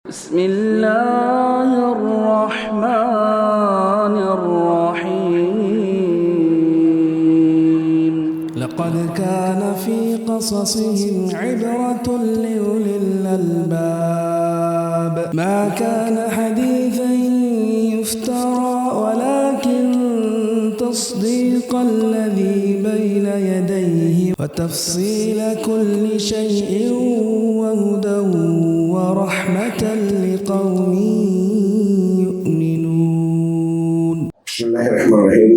بسم اللہ الرحمن الرحیم لقد كان في قصصهم عبرة لأولي الألباب ما كان حديثا يفترى ولكن تصديق الذي بين يديه وتفصيل كل شيء وهدى ورحمة لقوم يؤمنون. بسم الله الرحمن الرحيم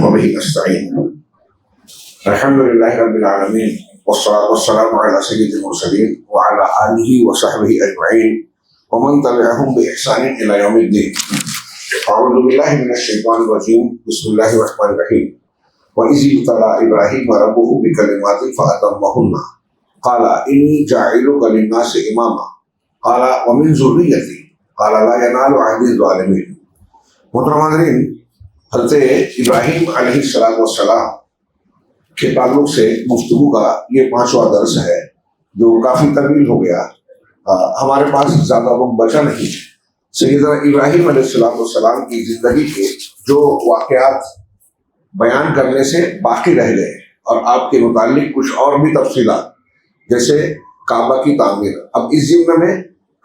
وبه نستعين. الحمد لله رب العالمين والصلاة والسلام على سيد المرسلين وعلى آله وصحبه أجمعين ومن تبعهم بإحسان إلى يوم الدين. أعوذ بالله من الشيطان الرجيم. بسم الله الرحمن الرحيم. وإذ ابتلى إبراهيم ربه بكلمات فأتمهن قال إني جاعلك للناس إماما قال ومن ذريتي قال لا ينال عهد الظالمين. محترم حاضرین، حضرت ابراہیم علیہ السلام کے تعلق سے گفتگو کا یہ 5واں درس ہے جو کافی طویل ہو گیا. ہمارے پاس زیادہ وقت بچا نہیں. سیدنا ابراہیم علیہ السلام کی زندگی کے جو واقعات بیان کرنے سے باقی رہ گئے اور آپ کے متعلق کچھ اور بھی تفصیلات جیسے کعبہ کی تعمیر. اب اس ضمن میں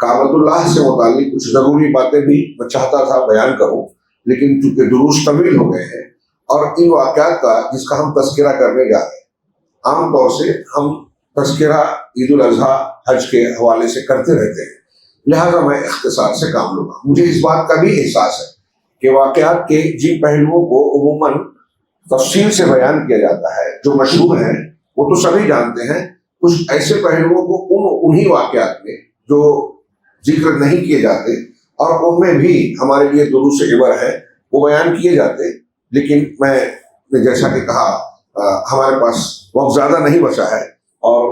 کعبۃ اللہ سے متعلق کچھ ضروری باتیں بھی میں چاہتا تھا بیان کروں، لیکن چونکہ دروس طویل ہو گئے ہیں اور ان واقعات کا جس کا ہم تذکرہ کرنے جا رہے ہیں عام طور سے ہم تذکرہ عید الاضحیٰ حج کے حوالے سے کرتے رہتے ہیں، لہٰذا میں اختصار سے کام لوں گا. مجھے اس بات کا بھی احساس ہے کہ واقعات کے جن پہلوؤں کو عموماً تفصیل سے بیان کیا جاتا ہے جو مشہور ہیں وہ تو سبھی جانتے ہیں، کچھ ایسے پہلوؤں کو انہی واقعات میں جو ذکر نہیں کیے جاتے اور ان میں بھی ہمارے لیے دروس عبر ہے وہ بیان کیے جاتے. لیکن میں نے جیسا کہ کہا ہمارے پاس وقت زیادہ نہیں بچا ہے اور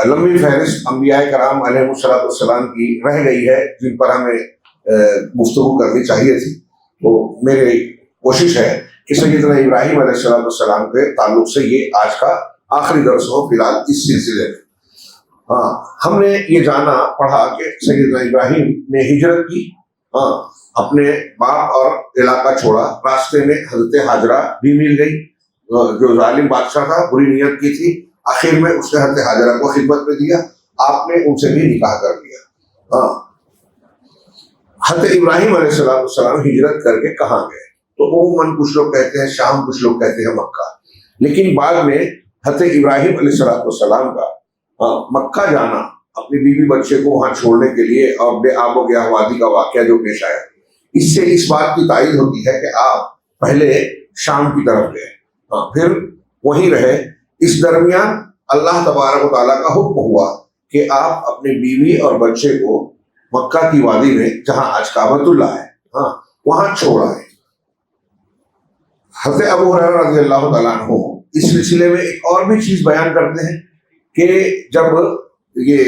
لمبی فہرست انبیاء کرام علیہ السلام کی رہ گئی ہے جن پر ہمیں گفتگو کرنی چاہیے تھی. تو میری کوشش ہے کہ سیدنا ابراہیم علیہ السلام کے تعلق سے یہ آج کا آخری درس ہو فی الحال اس سلسلے میں. ہم نے یہ جانا پڑھا کہ سیدنا ابراہیم نے ہجرت کی، اپنے باپ اور علاقہ چھوڑا. راستے میں حضرت ہاجرہ بھی مل گئی جو ظالم بادشاہ تھا، بری نیت کی تھی. آخر میں اس نے حضرت ہاجرہ کو خدمت میں دیا، آپ نے ان سے بھی نکاح کر دیا. حضرت ابراہیم علیہ السلام ہجرت کر کے کہاں گئے؟ تو عموماً کچھ لوگ کہتے ہیں شام، کچھ لوگ کہتے ہیں مکہ. لیکن بعد میں حضرت ابراہیم علیہ السلام کا مکہ جانا اپنی بیوی بچے کو وہاں چھوڑنے کے لیے اور بے آب و گیا وادی کا واقعہ جو پیش آیا، اس سے اس بات کی تائید ہوتی ہے کہ آپ پہلے شام کی طرف گئے، پھر وہیں رہے. اس درمیان اللہ تبارک و تعالیٰ کا حکم ہوا کہ آپ اپنی بیوی اور بچے کو مکہ کی وادی میں جہاں آج کعبۃ اللہ ہے وہاں چھوڑ آئے. حضرت ابو ہریرہ رضی اللہ تعالیٰ عنہ اس سلسلے میں ایک اور بھی چیز بیان کرتے ہیں کہ جب یہ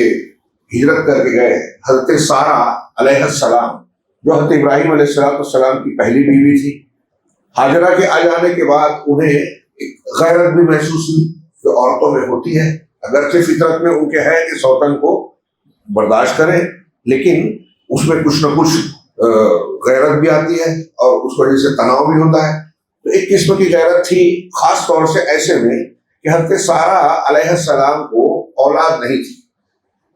ہجرت کر کے گئے حضرت سارہ علیہ السلام جو حضرت ابراہیم علیہ السلام کی پہلی بیوی تھی، ہاجرہ کے آ جانے کے بعد انہیں ایک غیرت بھی محسوس ہوئی جو عورتوں میں ہوتی ہے. اگرچہ فطرت میں ان کے ہے کہ سوتن کو برداشت کریں، لیکن اس میں کچھ نہ کچھ غیرت بھی آتی ہے اور اس وجہ سے تناؤ بھی ہوتا ہے. تو ایک قسم کی غیرت تھی خاص طور سے ایسے میں کہ حضرت سارہ علیہ السلام کو اولاد نہیں تھی.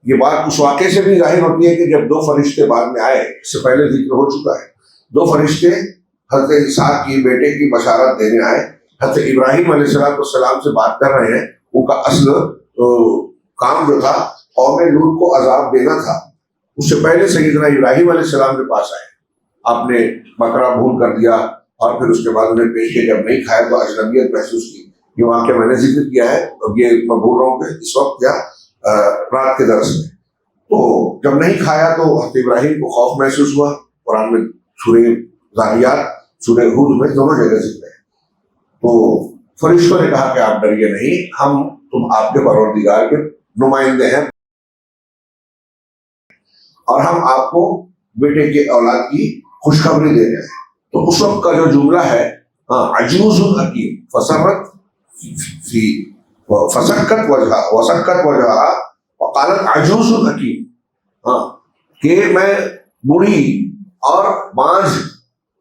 یہ بات اس واقعے سے بھی ظاہر ہوتی ہے کہ جب 2 فرشتے بعد میں آئے، اس سے پہلے ذکر ہو چکا ہے، 2 فرشتے حضرت اسحاق کی بیٹے کی بشارت دینے آئے. حضرت ابراہیم علیہ السلام سے بات کر رہے ہیں. ان کا اصل کام جو تھا قوم لوط کو عذاب دینا تھا. اس سے پہلے سیدنا ابراہیم علیہ السلام کے پاس آئے، آپ نے بکرا بھون کر دیا اور پھر اس کے بعد انہیں پیش کیا. جب نہیں کھایا تو اجنبیت محسوس کی. یہ واقعہ میں نے ذکر کیا ہے، اب یہ میں بھول رہا ہوں کہ اس وقت یا رات کے درس میں. تو جب نہیں کھایا تو حضرت ابراہیم کو خوف محسوس ہوا. قرآن میں سورہ ذاریات، سورہ ہود میں دونوں جگہ ذکر ہے. تو فرشتوں نے کہا کہ آپ ڈریے نہیں، تم آپ کے پروردگار کے نمائندے ہیں اور ہم آپ کو بیٹے کے اولاد کی خوشخبری دے رہے ہیں. تو اس وقت کا جو جملہ ہے عجوز حکیم فسرت فی وسکت وجہا وقالت عجوز حکیم. کہ میں بوڑھی اور بانجھ،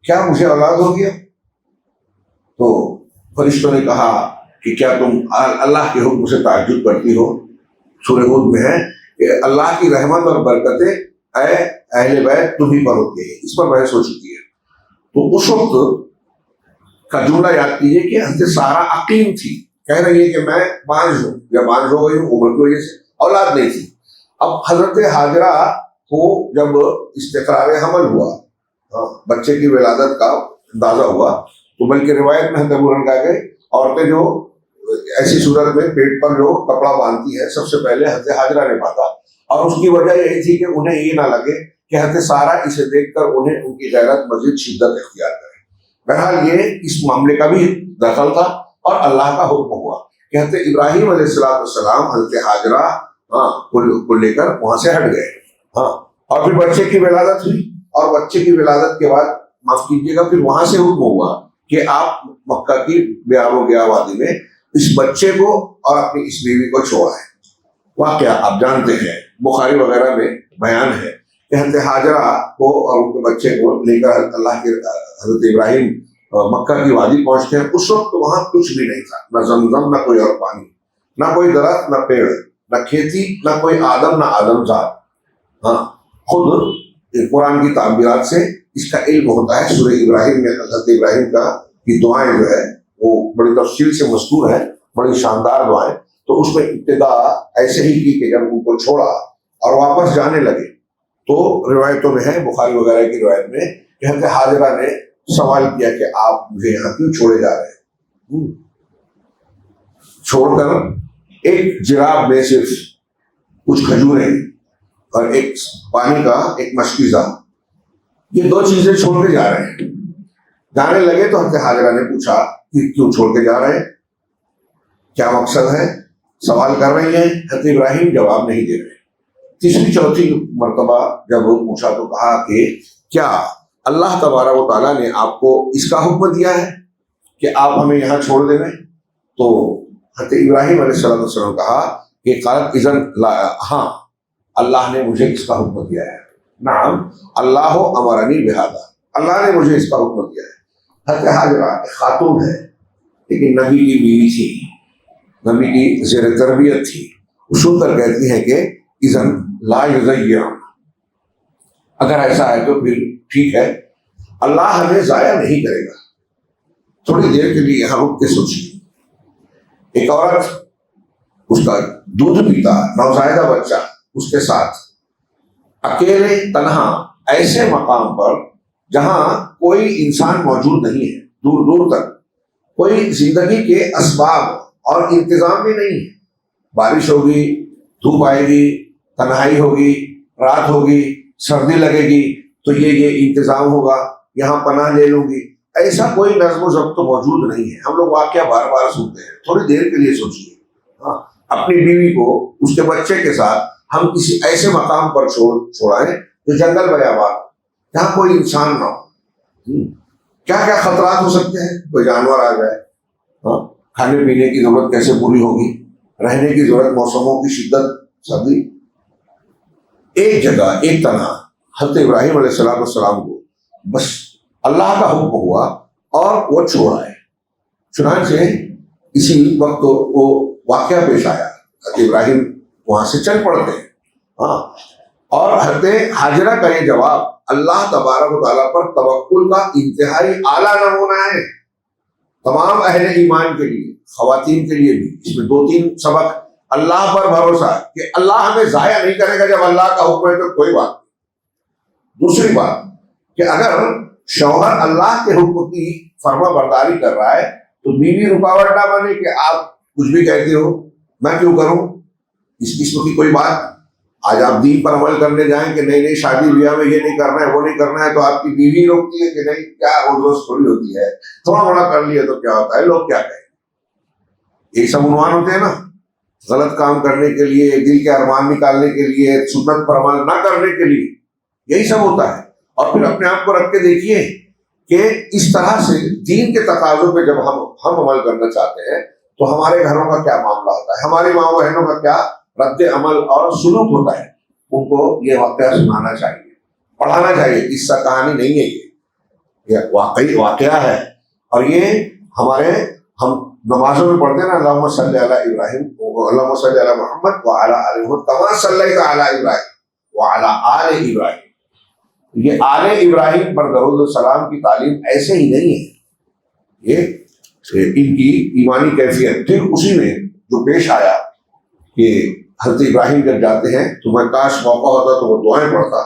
کیا مجھے اولاد ہو گیا؟ تو فرشتوں نے کہا کہ کیا تم اللہ کے حکم سے تعجب کرتی ہو؟ سورہ ہود میں ہے کہ اللہ کی رحمت اور برکتیں اے اہل بیت تمہیں پر ہوتی ہے، اس پر بحث ہو چکی ہے۔ تو اس وقت کا جملہ یاد کیجیے کہ حضرت سارہ عقیم تھی، کہہ رہی ہے کہ میں بانجھ ہوں یا بانجھ ہو گئی ہوں، عمر کی وجہ سے اولاد نہیں تھی۔ اب حضرت حاجرہ کو جب استقرار حمل ہوا، بچے کی ولادت کا اندازہ ہوا، تو بلکہ روایت میں حضرت ابو کہا کہ عورتیں جو ایسی صورت میں پیٹ پر جو کپڑا باندھتی ہے سب سے پہلے حضرت حاجرہ نے باندھا، اور اس کی وجہ یہی تھی کہ انہیں یہ نہ لگے کہ حضرت سارہ اسے دیکھ کر انہیں ان کی غیرت مزید شدت اختیار کرے۔ بہرحال یہ اس معاملے کا بھی دخل تھا، اور اللہ کا حکم ہوا کہ حضرت ابراہیم علیہ السلام حضرت حاجرہ کو لے کر وہاں سے ہٹ گئے، اور پھر بچے کی ولادت ہوئی، اور بچے کی ولادت کے بعد معاف کیجیے گا پھر وہاں سے حکم ہوا کہ آپ مکہ کی بیاب و گیا وادی میں اس بچے کو اور اپنی اس بیوی کو چھوڑائیں۔ واقعہ آپ جانتے ہیں، بخاری وغیرہ میں بیان ہے کہ حضرت حاجرہ کو اور ان کے بچے کو لے کر اللہ کے حضرت ابراہیم مکہ کی وادی پہنچتے ہیں۔ اس وقت وہاں کچھ بھی نہیں تھا، نہ زمزم، نہ کوئی اور پانی، نہ کوئی درخت، نہ پیڑ، نہ کھیتی، نہ کوئی آدم، نہ آدم زاد۔ خود قرآن کی تعبیرات سے اس کا علم ہوتا ہے۔ سورہ ابراہیم میں حضرت ابراہیم کا کی دعائیں جو ہے وہ بڑی تفصیل سے مذکور ہے، بڑی شاندار دعائیں۔ تو اس میں ابتدا ایسے ہی کی کہ جب ان کو چھوڑا اور واپس جانے لگے تو روایتوں میں ہے، بخاری وغیرہ کی روایت میں، کہ حضرت حاجرہ نے سوال کیا کہ آپ مجھے یہاں کیوں چھوڑے جا رہے ہیں؟ چھوڑ کر ایک جراب میں صرف کچھ کھجوریں اور ایک پانی کا ایک مشکیزہ، یہ دو چیزیں چھوڑ کے جا رہے ہیں۔ جانے لگے تو حضرت حاجرہ نے پوچھا کہ کیوں چھوڑ کے جا رہے ہیں، کیا مقصد ہے؟ سوال کر رہی ہیں، حضرت ابراہیم جواب نہیں دے رہے۔ تیسری چوتھی مرتبہ جب وہ پوچھا تو کہا کہ کیا اللہ تبارک و تعالیٰ نے آپ کو اس کا حکم دیا ہے کہ آپ ہمیں یہاں چھوڑ دیں؟ تو حضرت ابراہیم علیہ السلام کہا کہ قالت اذن ہاں، اللہ نے مجھے اس کا حکم دیا ہے، نعم اللہ امرنی بہذا، اللہ نے مجھے اس کا حکم دیا ہے۔ حضرت حاجرہ ایک خاتون ہے لیکن نبی کی بیوی تھی، نبی کی زیر تربیت تھی، وہ سن کر کہتی ہیں کہ اذن لا یضیع، اگر ایسا ہے تو پھر ٹھیک ہے، اللہ ہمیں ضائع نہیں کرے گا۔ تھوڑی دیر کے لیے یہاں رک کے سوچیے، ایک عورت اس کا دودھ پیتا نوزائیدہ بچہ اس کے ساتھ اکیلے تنہا ایسے مقام پر جہاں کوئی انسان موجود نہیں ہے، دور دور تک کوئی زندگی کے اسباب اور انتظام بھی نہیں ہے، بارش ہوگی، دھوپ آئے گی، تنہائی ہوگی، رات ہوگی، سردی لگے گی تو یہ انتظام ہوگا، یہاں پناہ لے لوں گی، ایسا کوئی نظم و ضبط موجود نہیں ہے۔ ہم لوگ واقعہ بار بار سنتے ہیں، تھوڑی دیر کے لیے سوچیے، اپنی بیوی کو اس کے بچے کے ساتھ ہم کسی ایسے مقام پر چھوڑائیں جو جنگل بیابان، جہاں کوئی انسان نہ ہو، کیا کیا خطرات ہو سکتے ہیں، کوئی جانور آ جائے، کھانے پینے کی ضرورت کیسے پوری ہوگی، رہنے کی ضرورت، موسموں کی شدت، سردی۔ ایک جگہ ایک تنہا حضرت ابراہیم علیہ السلام کو بس اللہ کا حکم ہوا اور وہ چھوڑ آئے۔ چنانچہ اسی وقت وہ واقعہ پیش آیا، حضرت ابراہیم وہاں سے چل پڑتے ہیں، اور حضرت حاجرہ کا یہ جواب اللہ تبارک و تعالیٰ پر توکل کا انتہائی اعلیٰ نمونہ ہے، تمام اہل ایمان کے لیے، خواتین کے لیے بھی۔ اس میں 2-3 سبق۔ اللہ پر بھروسہ کہ اللہ ہمیں ضائع نہیں کرے گا، جب اللہ کا حکم ہے تو کوئی بات نہیں۔ دوسری بات کہ اگر شوہر اللہ کے حکم کی فرما برداری کر رہا ہے تو بیوی رکاوٹ نہ بنے کہ آپ کچھ بھی کہتے ہو، میں کیوں کروں، اس قسم کی کوئی بات۔ آج آپ دین پر عمل کرنے جائیں کہ نہیں شادی بیاہ میں یہ نہیں کرنا ہے، وہ نہیں کرنا ہے، تو آپ کی بیوی روکتی ہے کہ نہیں، کیا روز تھوڑی ہوتی ہے، تھوڑا موڑا کر لیا تو کیا ہوتا ہے، لوگ کیا کہیں۔ یہی سب عنوان ہوتے ہیں نا، غلط کام کرنے کے لیے، دل کے ارمان نکالنے کے لیے، سنت پر عمل نہ کرنے کے لیے، یہی سب ہوتا ہے۔ اور پھر اپنے آپ کو رکھ کے دیکھیے کہ اس طرح سے دین کے تقاضوں پہ جب ہم عمل کرنا چاہتے ہیں تو ہمارے گھروں کا کیا معاملہ ہوتا ہے، ہماری ماں بہنوں کا کیا رد عمل اور سلوک ہوتا ہے، ان کو یہ واقعہ سنانا چاہیے، پڑھانا چاہیے. قصہ کہانی نہیں ہے، یہ واقعی واقعہ ہے. اور یہ ہم نمازوں میں پڑھتے ہیں نا، اللہم صلی علی ابراہیم اللہم صلی علی محمد وعلی آل محمد کما صلیت علی ابراہیم وعلی آل ابراہیم. یہ آل ابراہیم پر درود السلام کی تعلیم ایسے ہی نہیں ہے، یہ ان کی ایمانی کیفیت. پھر اسی میں جو پیش آیا کہ حضرت ابراہیم جب جاتے ہیں تو میں کاش موقع ہوتا تو وہ دعائیں پڑھتا.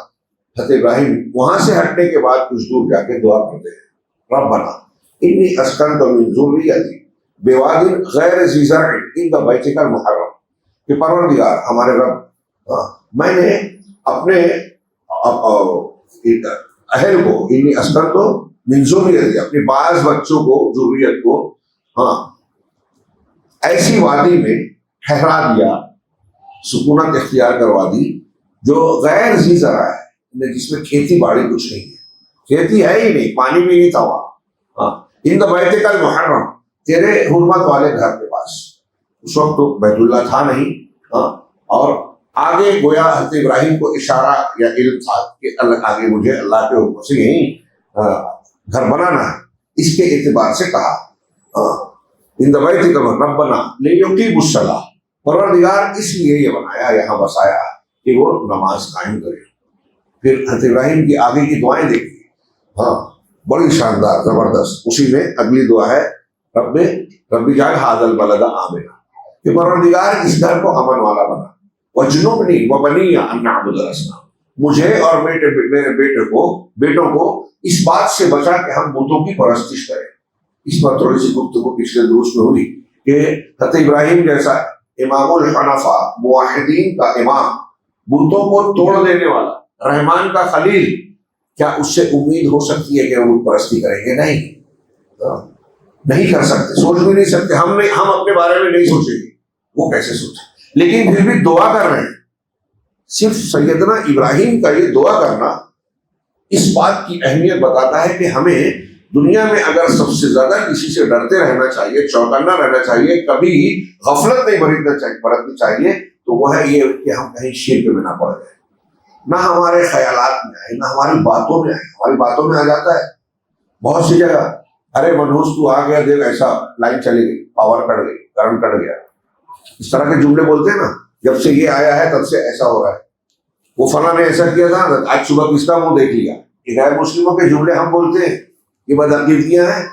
حضرت ابراہیم وہاں سے ہٹنے کے بعد کچھ دور جا کے دعا پڑھتے ہیں، ربنا انی اسکنت من ذریتی بواد غیر ذی زرع عند بیتک المحرم. کہ پروردگار ہمارے رب، میں نے اپنے اہل کو، انی اسکنت من ذریتی، اپنے بعض بچوں کو، ذریت کو ایسی وادی میں ٹھہرا دیا، سکونت اختیار کروا دی جو غیر ذی زرع ہے، جس میں کھیتی باڑی کچھ نہیں ہے، کھیتی ہے ہی نہیں، پانی بھی نہیں تھا وہاں. عند بیتک المحرم، تیرے حرمت والے گھر کے پاس. اس وقت تو بیت اللہ تھا نہیں. اور آگے گویا حضرت ابراہیم کو اشارہ یا علم تھا کہ آگے مجھے اللہ کے حکم سے یہیں گھر بنانا ہے. اس کے اعتبار سے کہا عند بیتک ربنا لیقیموا الصلاۃ، پروردگار اس لیے یہ بنایا، یہاں بسایا کہ وہ نماز قائم کرے. پھر حضرت ابراہیم کی آگے کی دعائیں دیکھیے، بڑی شاندار زبردست. اسی میں اگلی دعا ہے رب اجعل ھذا البلد آمنا، کہ پروردگار اس گھر کو امن والا بنا. وجنبنی وبنی ان نعبد الاصنام، مجھے اور میرے بیٹوں کو اس بات سے بچا کہ ہم بتوں کی پرستش کریں. اس پر تھوڑی سی گفتگو پچھلے دروس میں ہوئی کہ حضرت ابراہیم جیسا امام الحنفاء، موحدین کا امام، بتوں کو توڑ دینے والا، رحمان کا خلیل، کیا اس سے امید ہو سکتی ہے کہ وہ پرستی کریں گے؟ نہیں کر سکتے، سوچ بھی نہیں سکتے. ہم اپنے بارے میں نہیں سوچیں گے، وہ کیسے سوچیں؟ لیکن پھر بھی دعا کر رہے ہیں. صرف سیدنا ابراہیم کا یہ دعا کرنا اس بات کی اہمیت بتاتا ہے کہ ہمیں دنیا میں اگر سب سے زیادہ کسی سے ڈرتے رہنا چاہیے، چوکنا رہنا چاہیے، کبھی غفلت نہیں برتنی چاہیے، تو وہ ہے یہ کہ ہم کہیں شرک میں نہ پڑ جائیں. نہ ہمارے خیالات میں آئے، نہ ہماری باتوں میں آئے. ہماری باتوں میں آ جاتا ہے بہت سی جگہ، ارے منحوس تو آ گیا، دیکھ ایسا لائن چلی گئی، پاور کٹ گئی، کرنٹ کٹ گیا. اس طرح کے جملے بولتے ہیں نا، جب سے یہ آیا ہے تب سے ایسا ہو رہا ہے، وہ فلاں نے ایسا کیا تھا، آج صبح کس کا منہ دیکھ لیا. یہ غیر مسلموں کے جملے ہم بولتے ہیں، یہ بدعقیدگیاں ہیں.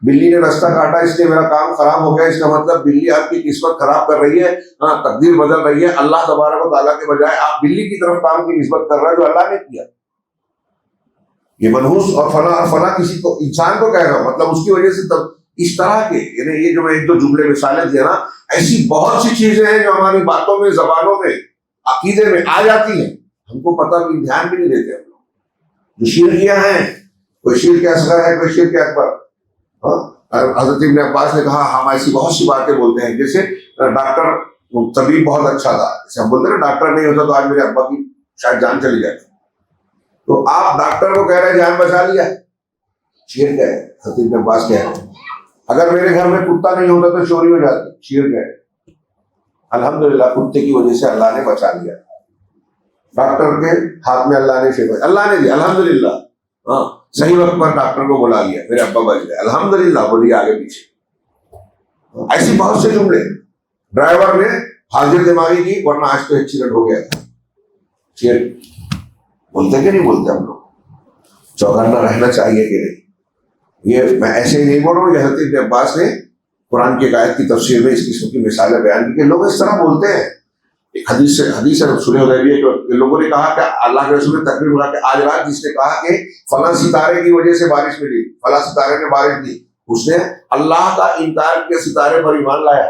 بلی نے راستہ کاٹا، اس لیے میرا کام خراب ہو گیا، اس کا مطلب بلی آپ کی قسمت خراب کر رہی ہے، تقدیر بدل رہی ہے. اللہ تبارک و تعالیٰ کے بجائے آپ بلی کی طرف کام کی نسبت کر رہے ہیں جو اللہ نے کیا. یہ منحوس اور فلاں کسی کو، انسان کو کہہ رہا ہوں، مطلب اس کی وجہ سے تب اس طرح کے، یعنی یہ جو میں ایک دو جملے مثالیں دیا نا، ایسی بہت سی چیزیں ہیں جو ہماری باتوں میں، زبانوں میں، عقیدے میں آ جاتی ہیں، ہم کو پتہ بھی، دھیان بھی نہیں دیتے ہم لوگ. جو شرکیاں ہیں، کوئی شرک اصغر ہے، کوئی شرک اکبر. حضرت ابن عباس نے کہا ہم ایسی بہت سی باتیں بولتے ہیں، جیسے ڈاکٹر، طبیب بہت اچھا تھا، جیسے ہم بولتے ہیں نا ڈاکٹر نہیں ہوتا تو آج میرے ابا کی شاید جان چلی جاتی. تو آپ ڈاکٹر کو کہہ رہے ہیں جان بچا لیا، شرک ہے. حضرت ابن عباس کہہ رہے ہیں اگر میرے گھر میں کتا نہیں ہوتا تو چوری ہو جاتی، شرک ہے. الحمدللہ کتے کی وجہ سے اللہ نے بچا لیا، ڈاکٹر کے ہاتھ میں اللہ نے شفا اللہ نے دیا، الحمدللہ. صحیح وقت پر ڈاکٹر کو بلا لیا، میرے ابا بچ گئے، الحمدللہ. بولیے آگے پیچھے ایسی بہت سے جملے. ڈرائیور نے حاضر دماغی کی، ورنہ آج تو ایکسیڈنٹ ہو گیا تھا. بولتے کہ نہیں بولتے ہم لوگ؟ چوکنا رہنا چاہیے کہ نہیں؟ یہ میں ایسے ہی نہیں بول رہا ہوں، یہ حضرت ابن عباس نے قرآن کی ایک آیت کی تفسیر میں اس قسم کی مثالیں بیان کی کہ لوگ اس طرح بولتے ہیں. ایک حدیث ہے رسول حدیبیہ کہ لوگوں نے کہا کہ اللہ کے رسول نے تقریر ہوا کہ آج رات جس نے کہا کہ فلاں ستارے کی وجہ سے بارش ملی، فلاں ستارے نے بارش دی، اس نے اللہ کا انکار کیا، ستارے پر ایمان لایا.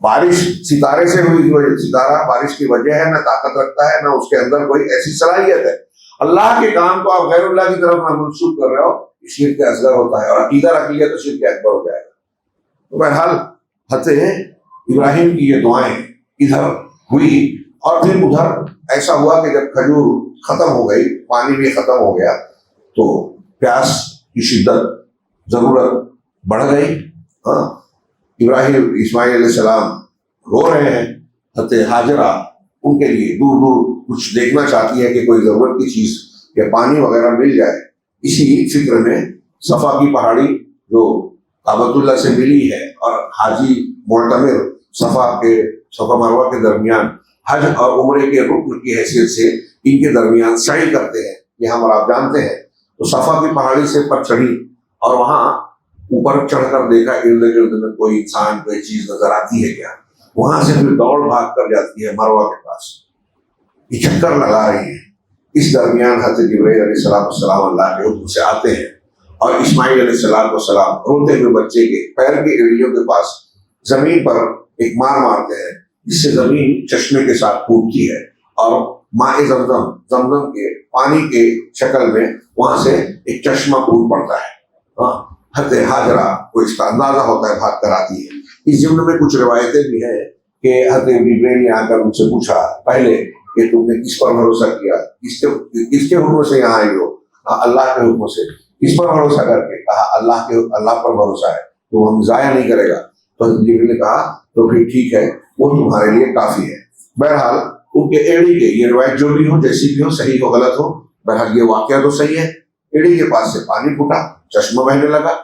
بارش ستارے سے ہوئی، ستارہ بارش کی وجہ ہے، نہ طاقت رکھتا ہے، نہ اس کے اندر کوئی ایسی صلاحیت ہے. اللہ کے کام کو آپ غیر اللہ کی طرف منسوخ کر رہے ہو، شرک اصغر ہوتا ہے، اور عقیدہ رکھ لیا تو شرک اکبر ہو جائے گا. تو بہرحال حضرت ابراہیم کی یہ دعائیں ادھر ہوئی، اور پھر ادھر ایسا ہوا کہ جب کھجور ختم ہو گئی، پانی بھی ختم ہو گیا، تو پیاس کی شدت، ضرورت بڑھ گئی. ابراہیم اسماعیل علیہ السلام رو رہے ہیں، حضرت ہاجرہ ان کے لیے دور دور کچھ دیکھنا چاہتی ہے کہ کوئی ضرورت کی چیز یا پانی وغیرہ مل جائے، اسی فکر میں صفا کی پہاڑی جو کعبۃ اللہ سے ملی ہے اور حاجی معتمر صفا مروہ کے درمیان حج اور عمرے کے رکن کی حیثیت سے ان کے درمیان سعی کرتے ہیں، یہ ہم اور آپ جانتے ہیں، تو صفا کی پہاڑی سے پر چڑھی اور وہاں اوپر چڑھ کر دیکھا ارد گرد میں کوئی انسان کوئی چیز نظر آتی ہے کیا، وہاں سے پھر دوڑ بھاگ کر جاتی ہے مروہ کے پاس، یہ چکر لگا رہی ہے۔ اس درمیان حضرت جبرائیل علیہ السلام اللہ کے حکم سے آتے ہیں اور اسماعیل علیہ السلام روتے ہوئے بچے کے پیر کی ایڑیوں کے پاس زمین پر ایک مار مارتے ہیں، جس سے زمین چشمے کے ساتھ پھوٹتی ہے اور ماء زمزم کے پانی کے شکل میں وہاں سے ایک چشمہ پھوٹ پڑتا ہے۔ حضرت ہاجرہ کو اس کا اندازہ ہوتا ہے، بھاگ کر آتی ہے۔ اس ضمن میں کچھ روایتیں بھی ہیں کہ حضرت جبرائیل نے آ کر ان سے پوچھا پہلے کہ تم نے کس پر بھروسہ کیا، کس کے حکم سے یہاں آئی ہو؟ اللہ کے حکم سے۔ کس پر بھروسہ کر کے؟ کہا اللہ پر بھروسہ ہے تو وہ ہم ضائع نہیں کرے گا۔ تو حضرت جبرائیل نے کہا تو پھر ٹھیک ہے، وہ تمہارے لیے کافی ہے۔ بہرحال ان کے ایڑی کے، یہ روایت جو بھی ہو جیسی بھی ہو، صحیح ہو غلط ہو، بہرحال یہ واقعہ تو صحیح ہے، ایڑی کے پاس سے پانی پھوٹا، چشمہ بہنے لگا،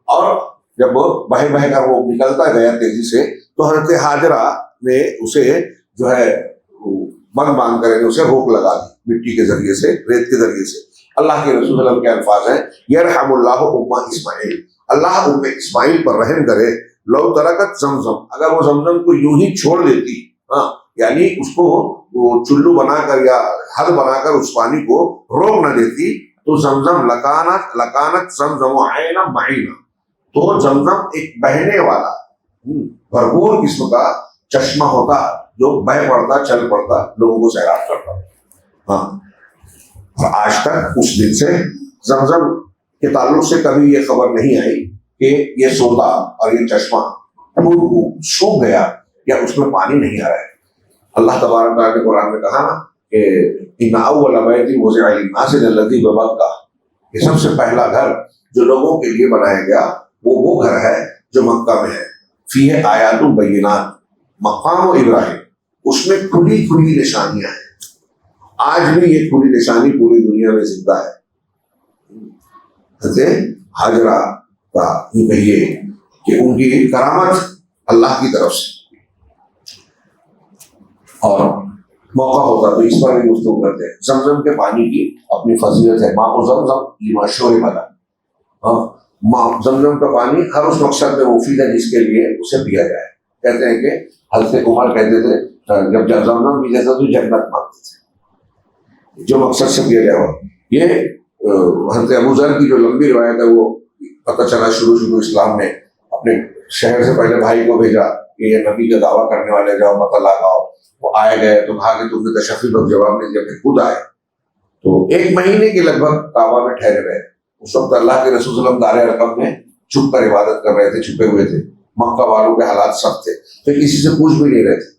اور جب بہہ کر وہ نکلتا گیا تیزی سے تو حضرت ہاجرہ نے اسے جو ہے بند باندھ کر اسے روک لگا دی، مٹی کے ذریعے سے، ریت کے ذریعے سے۔ اللہ کے رسول صلی اللہ علیہ وسلم کے الفاظ ہیں یرحم اللہ اسماعیل، اللہ اسماعیل پر رحم کرے، لو ترکت زمزم، اگر وہ زمزم کو یوں ہی چھوڑ دیتی، یعنی اس کو وہ چلو بنا کر یا حل بنا کر اس پانی کو روک نہ دیتی تو زمزم لکانت زمزم عین معین، تو زمزم ایک بہنے والا بھرپور قسم کا چشمہ ہوتا جو بہ پڑتا، چل پڑتا، لوگوں کو سیراب کرتا۔ اور آج تک اس دن سے زمزم کے تعلق سے کبھی یہ خبر نہیں آئی کہ یہ سودا اور یہ چشمہ سوکھ گیا یا اس میں پانی نہیں آ رہا ہے۔ اللہ تبارک تعالیٰ نے قرآن میں کہا نا کہ ان اول بیت وضع للناس الذی ببکہ، یہ سب سے پہلا گھر جو لوگوں کے لیے بنایا گیا وہ گھر ہے جو مکہ میں ہے، فیہ آیات بینات مقام ابراہیم، اس میں کھلی نشانیاں ہیں۔ آج بھی یہ کھلی نشانی پوری دنیا میں زندہ ہے۔ حضرت ہاجرہ کا یہ کہیے کہ ان کی کرامت اللہ کی طرف سے، اور موقع ہوتا تو اس پر بھی گفتگو کرتے ہیں۔ زمزم کے پانی کی اپنی فضیلت ہے، ماء زمزم لما شرب لہ، زمزم کا پانی ہر اس مقصد میں مفید ہے جس کے لیے اسے پیا جائے۔ کہتے ہیں کہ حضرت عمر کہتے تھے جب زمزم پی جاتا تو جنت مانگتے تھے، جو مقصد سے پیا جائے۔ یہ حضرت ابو ذر کی جو لمبی روایت ہے وہ پتہ چلا شروع اسلام نے اپنے شہر سے پہلے بھائی کو بھیجا کہ یہ نبی کا دعویٰ کرنے والے جاؤ پتہ لگاؤ، وہ آئے گئے تو کہا کہ تم نے تشفی پر جواب نہیں دیا، پھر خود آئے تو 1 مہینے کے لگ بھگ کعبہ میں ٹھہرے رہے۔ اس وقت اللہ کے رسول صلی اللہ علیہ وسلم دار ارقم میں چھپ کر عبادت کر رہے تھے، چھپے ہوئے تھے، مکہ والوں کے حالات سخت تھے تو کسی سے پوچھ بھی نہیں رہے تھے۔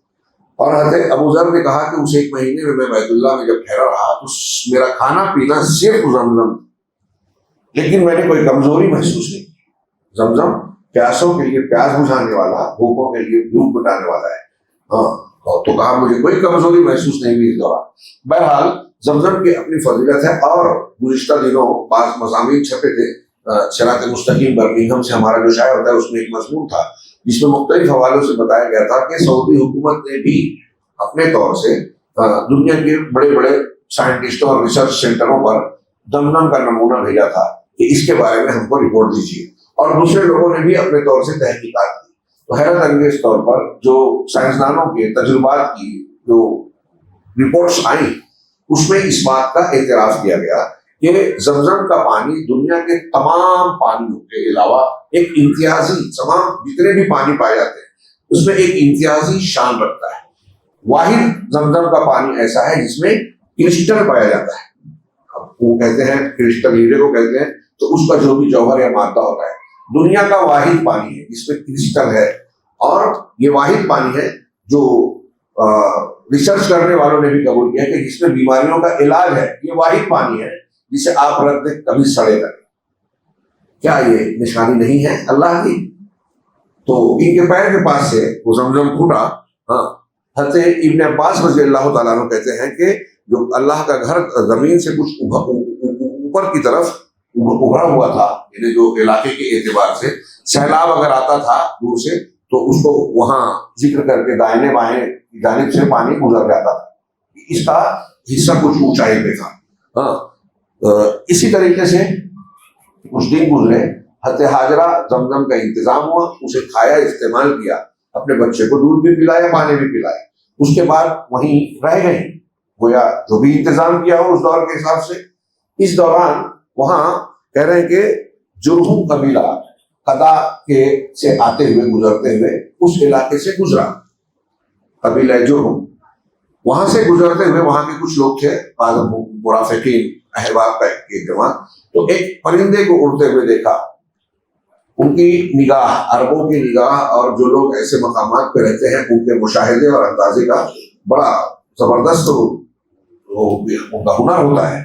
اور حضرت ابو ذر نے کہا کہ اس 1 مہینے میں بیت اللہ میں جب ٹھہرا رہا تو میرا کھانا پینا صرف زمزم، لیکن میں نے کوئی کمزوری محسوس نہیں کی۔ زمزم پیاسوں کے لیے پیاس بجھانے والا، بھوکوں کے لیے بھوک مٹانے والا ہے، تو کہا مجھے کوئی کمزوری محسوس نہیں ہوئی اس دوران۔ بہرحال زمزم کی اپنی فضیلت ہے، اور گزشتہ دنوں بعض مضامین چھپے تھے صراط مستقیم برمنگھم سے ہمارا جو شائع ہوتا ہے، اس میں ایک مضمون تھا جس میں مختلف حوالوں سے بتایا گیا تھا کہ سعودی حکومت نے بھی اپنے طور سے دنیا کے بڑے بڑے سائنٹسٹوں اور ریسرچ سینٹروں پر زمزم کا نمونہ بھیجا تھا کہ اس کے بارے میں ہم کو رپورٹ دیجیے، اور دوسرے لوگوں نے بھی اپنے طور سے تحقیقات کی۔ تو حیرت انگیز طور پر جو سائنسدانوں کے تجربات کی جو رپورٹس آئیں اس میں اس بات کا اعتراف کیا گیا کہ زمزم کا پانی دنیا کے تمام پانیوں کے علاوہ ایک امتیازی، تمام جتنے بھی پانی پائے جاتے ہیں اس میں ایک امتیازی شان رکھتا ہے۔ واحد زمزم کا پانی ایسا ہے جس میں کرسٹل پایا جاتا ہے، اب وہ کہتے ہیں کرسٹل ہیرے کو کہتے ہیں، تو اس کا جو بھی جوہر یا مادہ ہوتا ہے، دنیا کا واحد پانی ہے جس میں کرسٹل ہے، اور یہ واحد پانی ہے جو ریسرچ کرنے والوں نے بھی قبول کیا کہ جس میں بیماریوں کا علاج ہے، یہ واحد پانی ہے جسے آپ رکھ دیں کبھی سڑے گا۔ کیا یہ نشانی نہیں ہے اللہ کی؟ تو ان کے پیر کے پاس سے وہ زمزم پھوٹا، حضرت ابن عباس رضی اللہ تعالیٰ عنہ کہتے ہیں کہ جو اللہ کا گھر زمین سے کچھ اوپر کی طرف ابھرا ہوا تھا، یعنی جو علاقے کے اعتبار سے سیلاب اگر آتا تھا دور سے تو اس کو وہاں ذکر کر کے دائیں بائیں جانب سے پانی گزر جاتا تھا، اس کا حصہ کچھ اونچائی پہ تھا. ہاں اسی طریقے سے کچھ دن گزرے، حضرت ہاجرہ زمزم کا انتظام ہوا، اسے کھایا، استعمال کیا، اپنے بچے کو دودھ بھی پلایا، پانی بھی پلایا. اس کے بعد وہیں رہ گئے، گویا جو بھی انتظام کیا ہو اس دور کے حساب سے. اس دوران وہاں کہہ رہے ہیں کہ جرہم قبیلہ قضا کے سے آتے ہوئے گزرتے ہوئے اس علاقے سے گزرا، قبیلہ جرہم. وہاں سے گزرتے ہوئے وہاں کے کچھ لوگ تھے، مرافقین، احباب کا ایک جماعت، تو ایک پرندے کو اڑتے ہوئے دیکھا. ان کی نگاہ، عربوں کی نگاہ اور جو لوگ ایسے مقامات پہ رہتے ہیں ان کے مشاہدے اور اندازے کا بڑا زبردست ان کا ہنر ہوتا ہے.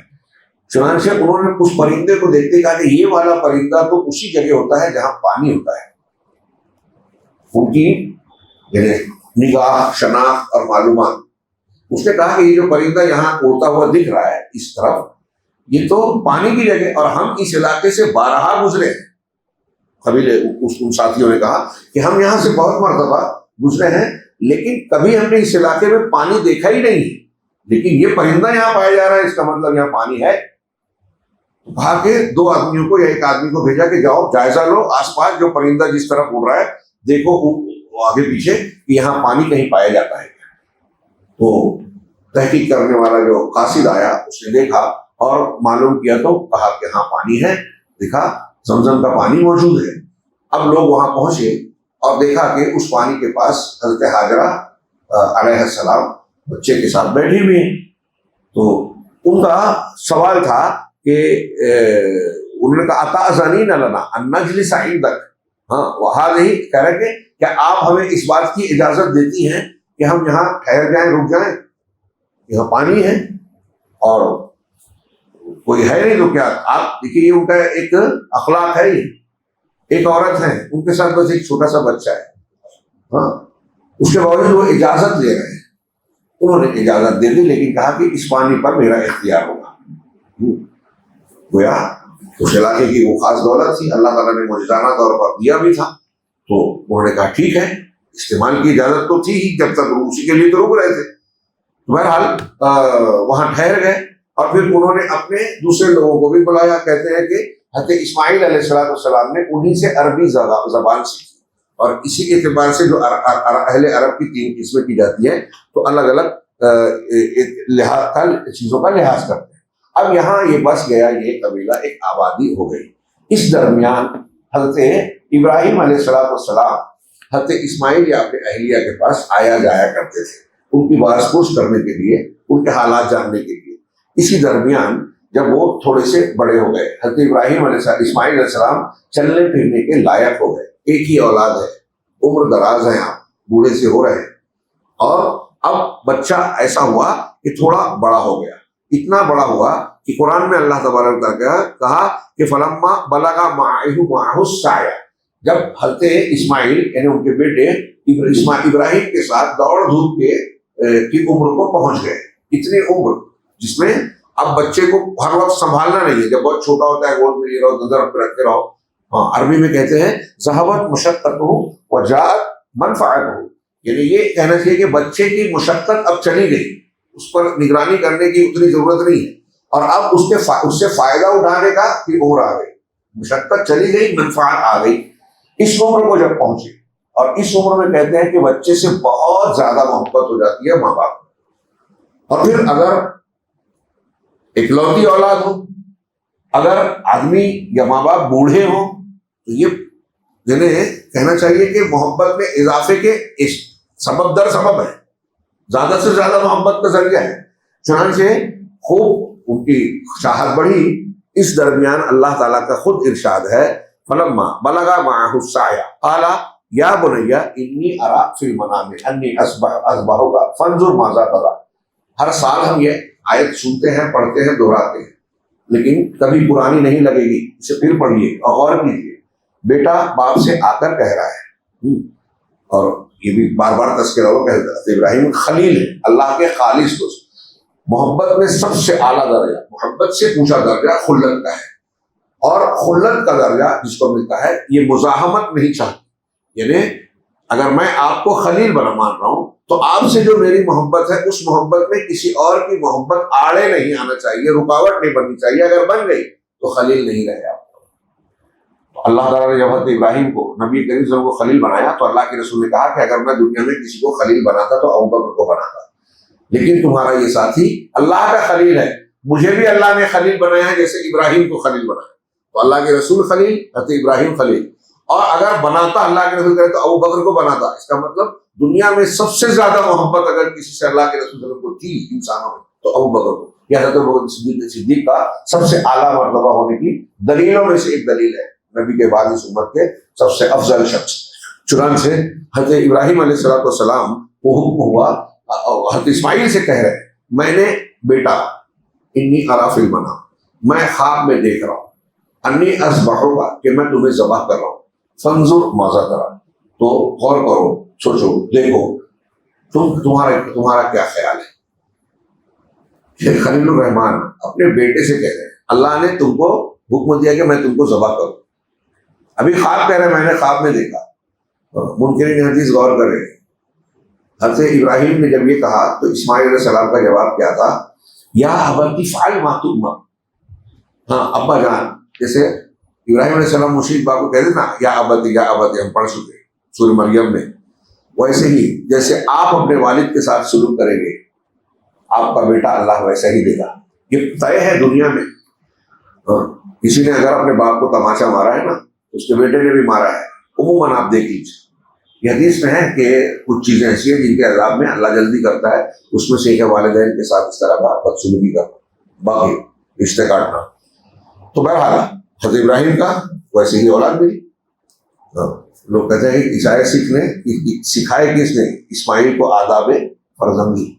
چنانچہ انہوں نے اس پرندے کو دیکھتے کہا کہ یہ والا پرندہ تو اسی جگہ ہوتا ہے جہاں پانی ہوتا ہے. ان کی یعنی نگاہ، شناخت اور معلومات. اس نے کہا کہ یہ جو پرندہ یہاں اڑتا ہوا دکھ رہا ہے اس طرف، یہ تو پانی کی جگہ، اور ہم اس علاقے سے بارہا گزرے ہیں. قبیلے ان ساتھیوں نے کہا کہ ہم یہاں سے بہت مرتبہ گزرے ہیں لیکن کبھی ہم نے اس علاقے میں پانی دیکھا ہی نہیں، لیکن یہ پرندہ یہاں پایا جا رہا ہے، اس کا مطلب یہاں پانی ہے. کہا کہ 2 آدمیوں کو یا 1 آدمی کو بھیجا کہ جاؤ جائزہ لو، آس پاس جو پرندہ جس طرف اڑ رہا ہے دیکھو آگے پیچھے کہ یہاں پانی کہیں پایا جاتا ہے. تو تحقیق کرنے والا جو قاصد آیا اس نے دیکھا اور معلوم کیا تو کہا کہ ہاں پانی ہے، دیکھا زمزم کا پانی موجود ہے. اب لوگ وہاں پہنچے اور دیکھا کہ اس پانی کے پاس حضرت ہاجرہ علیہ السلام بچے کے ساتھ بیٹھی ہوئی ہیں. تو ان کا سوال تھا کہ انہوں نے کہا اتأذنین لنا ان نجلس عندک، ہاں وہذہ، کہہ رہے کہ کیا آپ ہمیں اس بات کی اجازت دیتی ہیں کہ ہم یہاں ٹھہر جائیں، رک جائیں، یہاں پانی ہے اور کوئی ہے نہیں تو کیا. آپ دیکھیے یہ ان کا ایک اخلاق ہے، یہ ایک عورت ہے، ان کے ساتھ بس ایک چھوٹا سا بچہ ہے، ہاں اس کے باوجود وہ اجازت لے رہے ہیں. انہوں نے اجازت دے دی لیکن کہا کہ اس پانی پر میرا اختیار ہوگا. گویا اس علاقے کی وہ خاص دولت تھی، اللہ تعالیٰ نے معجزانہ طور پر دیا بھی تھا. تو انہوں نے کہا ٹھیک ہے، استعمال کی اجازت تو تھی ہی، جب تک اسی کے لیے تو رک رہے تھے. بہرحال وہاں ٹھہر گئے اور پھر انہوں نے اپنے دوسرے لوگوں کو بھی بلایا. کہتے ہیں کہ حضرت اسماعیل علیہ السلام نے انہی سے عربی زبان سیکھی، اور اسی اعتبار سے جو اہل عرب کی 3 قسمیں کی جاتی ہیں تو الگ الگ چیزوں کا لحاظ کرتے ہیں. اب یہاں یہ بس گیا، یہ قبیلہ ایک آبادی ہو گئی. اس درمیان حضرت ابراہیم علیہ السلام حضرت اسماعیل یا اپنے اہلیہ کے پاس آیا جایا کرتے تھے، ان کی باز پوچھ کرنے کے لیے، ان کے حالات جاننے کے لیے. اسی درمیان جب وہ تھوڑے سے بڑے ہو گئے، حضرت اسماعیل علیہ السلام چلنے پھرنے کے لائق ہو گئے، ایک ہی اولاد ہے، عمر دراز ہیں، آپ بوڑھے سے ہو رہے ہیں، اور اب بچہ ایسا ہوا کہ تھوڑا بڑا ہو گیا. اتنا بڑا ہوا کہ قرآن میں اللہ تبارک و تعالیٰ کہا کہ فلما بلغ معہ السعی، جب حضرت اسماعیل یعنی ان کے بیٹے ابراہیم کے ساتھ دوڑ دھوپ کی عمر کو پہنچ گئے. اتنی عمر جس میں اب بچے کو ہر وقت سنبھالنا نہیں ہے، جب بہت چھوٹا ہوتا ہے گود میں لیے رہو، نظر پہ رکھتے رہو. ہاں عربی میں کہتے ہیں ذہبت مشقتہ وجاءت منفعتہ، یعنی یہ کہنا چاہیے کہ بچے کی مشقت اب چلی گئی، اس پر نگرانی کرنے کی اتنی ضرورت نہیں ہے، اور اب اس سے فائدہ اٹھانے کا کی عمر آ گئی. مشقت چلی گئی، منفعت آ گئی. اس عمر کو جب پہنچے، اور اس عمر میں کہتے ہیں کہ بچے سے بہت زیادہ محبت ہو جاتی ہے ماں باپ. اور پھر اگر اکلوتی اولاد ہو، اگر آدمی یا ماں باپ بوڑھے ہوں تو یہ جنہیں کہنا چاہیے کہ محبت میں اضافے کے سبب در سبب ہے، زیادہ سے زیادہ محبت کا ذریعہ ہے. چنانچہ خوب ان کی چاہت بڑھی. اس درمیان اللہ تعالیٰ کا خود ارشاد ہے فلما بلغ معہ السعی قال یا بنی انی اری فی المنام انی اذبحک فانظر ماذا تری. ہر سال ہم یہ آیت سنتے ہیں، پڑھتے ہیں، دہراتے ہیں، لیکن کبھی پرانی نہیں لگے گی. اسے پھر پڑھیے اور غور کیجیے. بیٹا باپ سے آ کر کہہ رہا ہے اور یہ بھی بار بار تذکرہ ہو کہ حضرت ابراہیم خلیل ہے، اللہ کے خالص دوست۔ محبت میں سب سے اعلیٰ درجہ، محبت سے پوچھا درجہ خلت کا ہے، اور خلت کا درجہ جس کو ملتا ہے یہ مزاحمت نہیں چاہتی، یعنی اگر میں آپ کو خلیل بنا مان رہا ہوں تو آپ سے جو میری محبت ہے اس محبت میں کسی اور کی محبت آڑے نہیں آنا چاہیے، رکاوٹ نہیں بننی چاہیے، اگر بن گئی تو خلیل نہیں رہے آپ۔ اللہ تعالیٰ نے جب حضرت ابراہیم کو نبی کریم صلی اللہ علیہ وسلم کو خلیل بنایا تو اللہ کے رسول نے کہا کہ اگر میں دنیا میں کسی کو خلیل بناتا تو ابوبکر کو بناتا، لیکن تمہارا یہ ساتھی اللہ کا خلیل ہے، مجھے بھی اللہ نے خلیل بنایا ہے جیسے ابراہیم کو خلیل بنایا۔ تو اللہ کے رسول خلیل، حضرت ابراہیم خلیل، اور اگر بناتا اللہ کے رسول کرے تو ابوبکر کو بناتا۔ اس کا مطلب دنیا میں سب سے زیادہ محبت اگر کسی سے اللہ کے رسول صلی اللہ علیہ وسلم کو تھی انسانوں میں تو ابوبکر کو۔ یہ حضرت ابوبکر صدیق کا سب سے اعلیٰ مرتبہ ہونے کی دلیلوں میں سے ایک دلیل ہے، نبی کے بعد اس امت کے سب سے افضل شخص۔ چنانچہ حضرت ابراہیم علیہ السلام کو حکم ہوا، حضرت اسماعیل سے کہہ رہے میں نے بیٹا انی ارا فی المنام، میں خواب میں دیکھ رہا ہوں، انی اذبحک کہ میں تمہیں ذبح کر رہا ہوں، فانظر ماذا تری، تو غور کرو، سوچو، دیکھو تمہارا کیا خیال ہے۔ شیخ خلیل الرحمان اپنے بیٹے سے کہہ رہے ہیں اللہ نے تم کو حکم دیا کہ میں تم کو ذبح کروں، ابھی خواب کہہ رہے ہیں میں نے خواب میں دیکھا۔ منکرین حدیث غور کریں، حضرت ابراہیم نے جب یہ کہا تو اسماعیل علیہ السلام کا جواب کیا تھا؟ یا ابت افعل ما تؤمر، ہاں ابا جان، جیسے ابراہیم علیہ السلام مشرک باپ کو کہتے نا یا ابت ہم پڑھ چکے سورہ مریم میں، ویسے ہی جیسے آپ اپنے والد کے ساتھ سلوک کریں گے آپ کا بیٹا اللہ ویسا ہی دے گا، یہ طے ہے دنیا میں۔ کسی نے اگر اپنے باپ کو تماشا مارا ہے نا، اس کے بیٹے نے بھی مارا ہے، عموماً آپ دیکھ لیجیے۔ یہ حدیث میں ہے کہ کچھ چیزیں ایسی ہیں جن کے عذاب میں اللہ جلدی کرتا ہے، اس میں سے ایک ہے والدین کے ساتھ اس طرح بدسلوکی کرنا، باقی رشتے کاٹنا۔ تو بہرحال حضرت ابراہیم کا ویسے ہی اولاد ملی۔ لوگ کہتے ہیں کہ عیسائی سکھائے کس نے اسماعیل کو آداب فرزندی،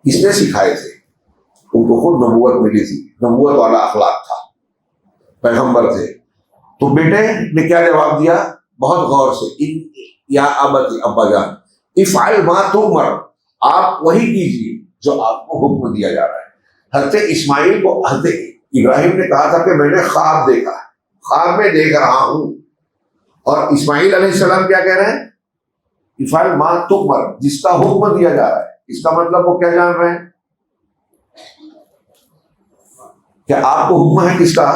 کس نے سکھائے تھے؟ ان کو خود نبوت ملی تھی، نبوت والا اخلاق تھا، پیغمبر تھے۔ تو بیٹے نے کیا جواب دیا؟ بہت غور سے، یا ابت ابا جان افعل ما تؤمر، آپ وہی کیجیے جو آپ کو حکم دیا جا رہا ہے۔ حضرت اسماعیل کو حضرت ابراہیم نے کہا تھا کہ میں نے خواب دیکھا ہے، خواب میں دیکھ رہا ہوں، اور اسماعیل علیہ السلام کیا کہہ رہے ہیں؟ افعل ما تؤمر، جس کا حکم دیا جا رہا ہے۔ اس کا مطلب وہ کیا جان رہے ہیں کہ آپ کو حکم ہے کس کا؟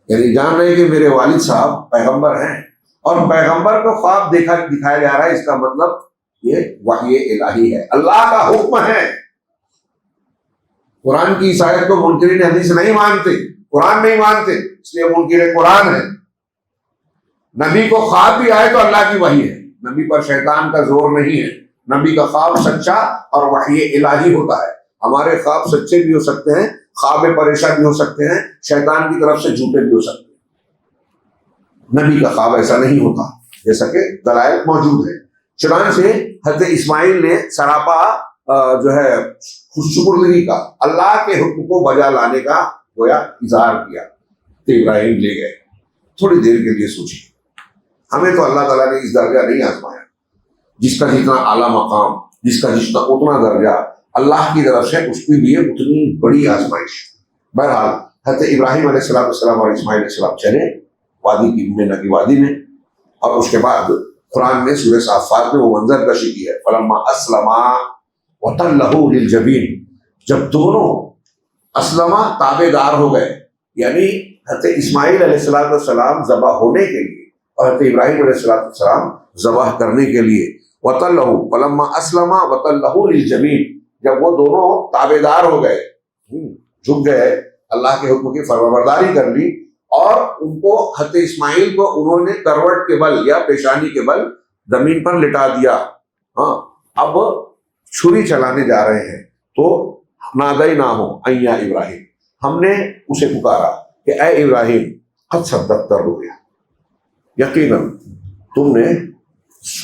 یعنی جان رہے کہ میرے والد صاحب پیغمبر ہیں، اور پیغمبر کو خواب دکھایا جا رہا ہے، اس کا مطلب یہ وحی الہی ہے، اللہ کا حکم ہے۔ قرآن کی عیسائیت کو منکرین حدیث نہیں مانتے، قرآن نہیں مانتے، اس لیے منکر قرآن ہے۔ نبی کو خواب بھی آئے تو اللہ کی وحی ہے، نبی پر شیطان کا زور نہیں ہے، نبی کا خواب سچا اور وحی الہی ہوتا ہے۔ ہمارے خواب سچے بھی ہو سکتے ہیں، خواب پریشان بھی ہو سکتے ہیں، شیطان کی طرف سے جھوٹے بھی ہو سکتے ہیں۔ نبی کا خواب ایسا نہیں ہوتا، جیسا کہ دلائل موجود ہے۔ چنانچہ حضرت اسماعیل نے سراپا جو ہے خوشگوردگی کا، اللہ کے حکم کو بجا لانے کا گویا اظہار کیا، تو ابراہیم لے گئے۔ تھوڑی دیر کے لیے سوچیے، ہمیں تو اللہ تعالیٰ نے اس درجہ نہیں آزمایا، جس کا جتنا اعلیٰ مقام، جس کا جتنا اتنا درجہ اللہ کی طرف سے، اس کے لیے اتنی بڑی آزمائش۔ بہرحال حضرت ابراہیم علیہ السلام اور اسماعیل علیہ السلام چلے وادی کی مینا کی وادی میں، اور اس کے بعد قرآن نے سورہ صافات میں وہ منظر کشی کی ہے، فلما اسلما وتلہ للجبین، جب دونوں اسلمہ تابع دار ہو گئے، یعنی حضرت اسماعیل علیہ السلام ذبح ہونے کے لیے اور حضرت ابراہیم علیہ السلام ذبح کرنے کے لیے، وتلہ فلما اسلما وتلہ للجبین، جب وہ دونوں تابع دار ہو گئے، جھک گئے، اللہ کے حکم کی فرمانبرداری کر لی، اور ان کو حضرت اسماعیل کو انہوں نے کروٹ کے بل یا پیشانی کے بل زمین پر لٹا دیا۔ ہاں، اب چھری چلانے جا رہے ہیں تو نادیناہ ان یا ابراہیم، ہم نے اسے پکارا کہ اے ابراہیم، قد صدقت الرؤیا، یقیناً تم نے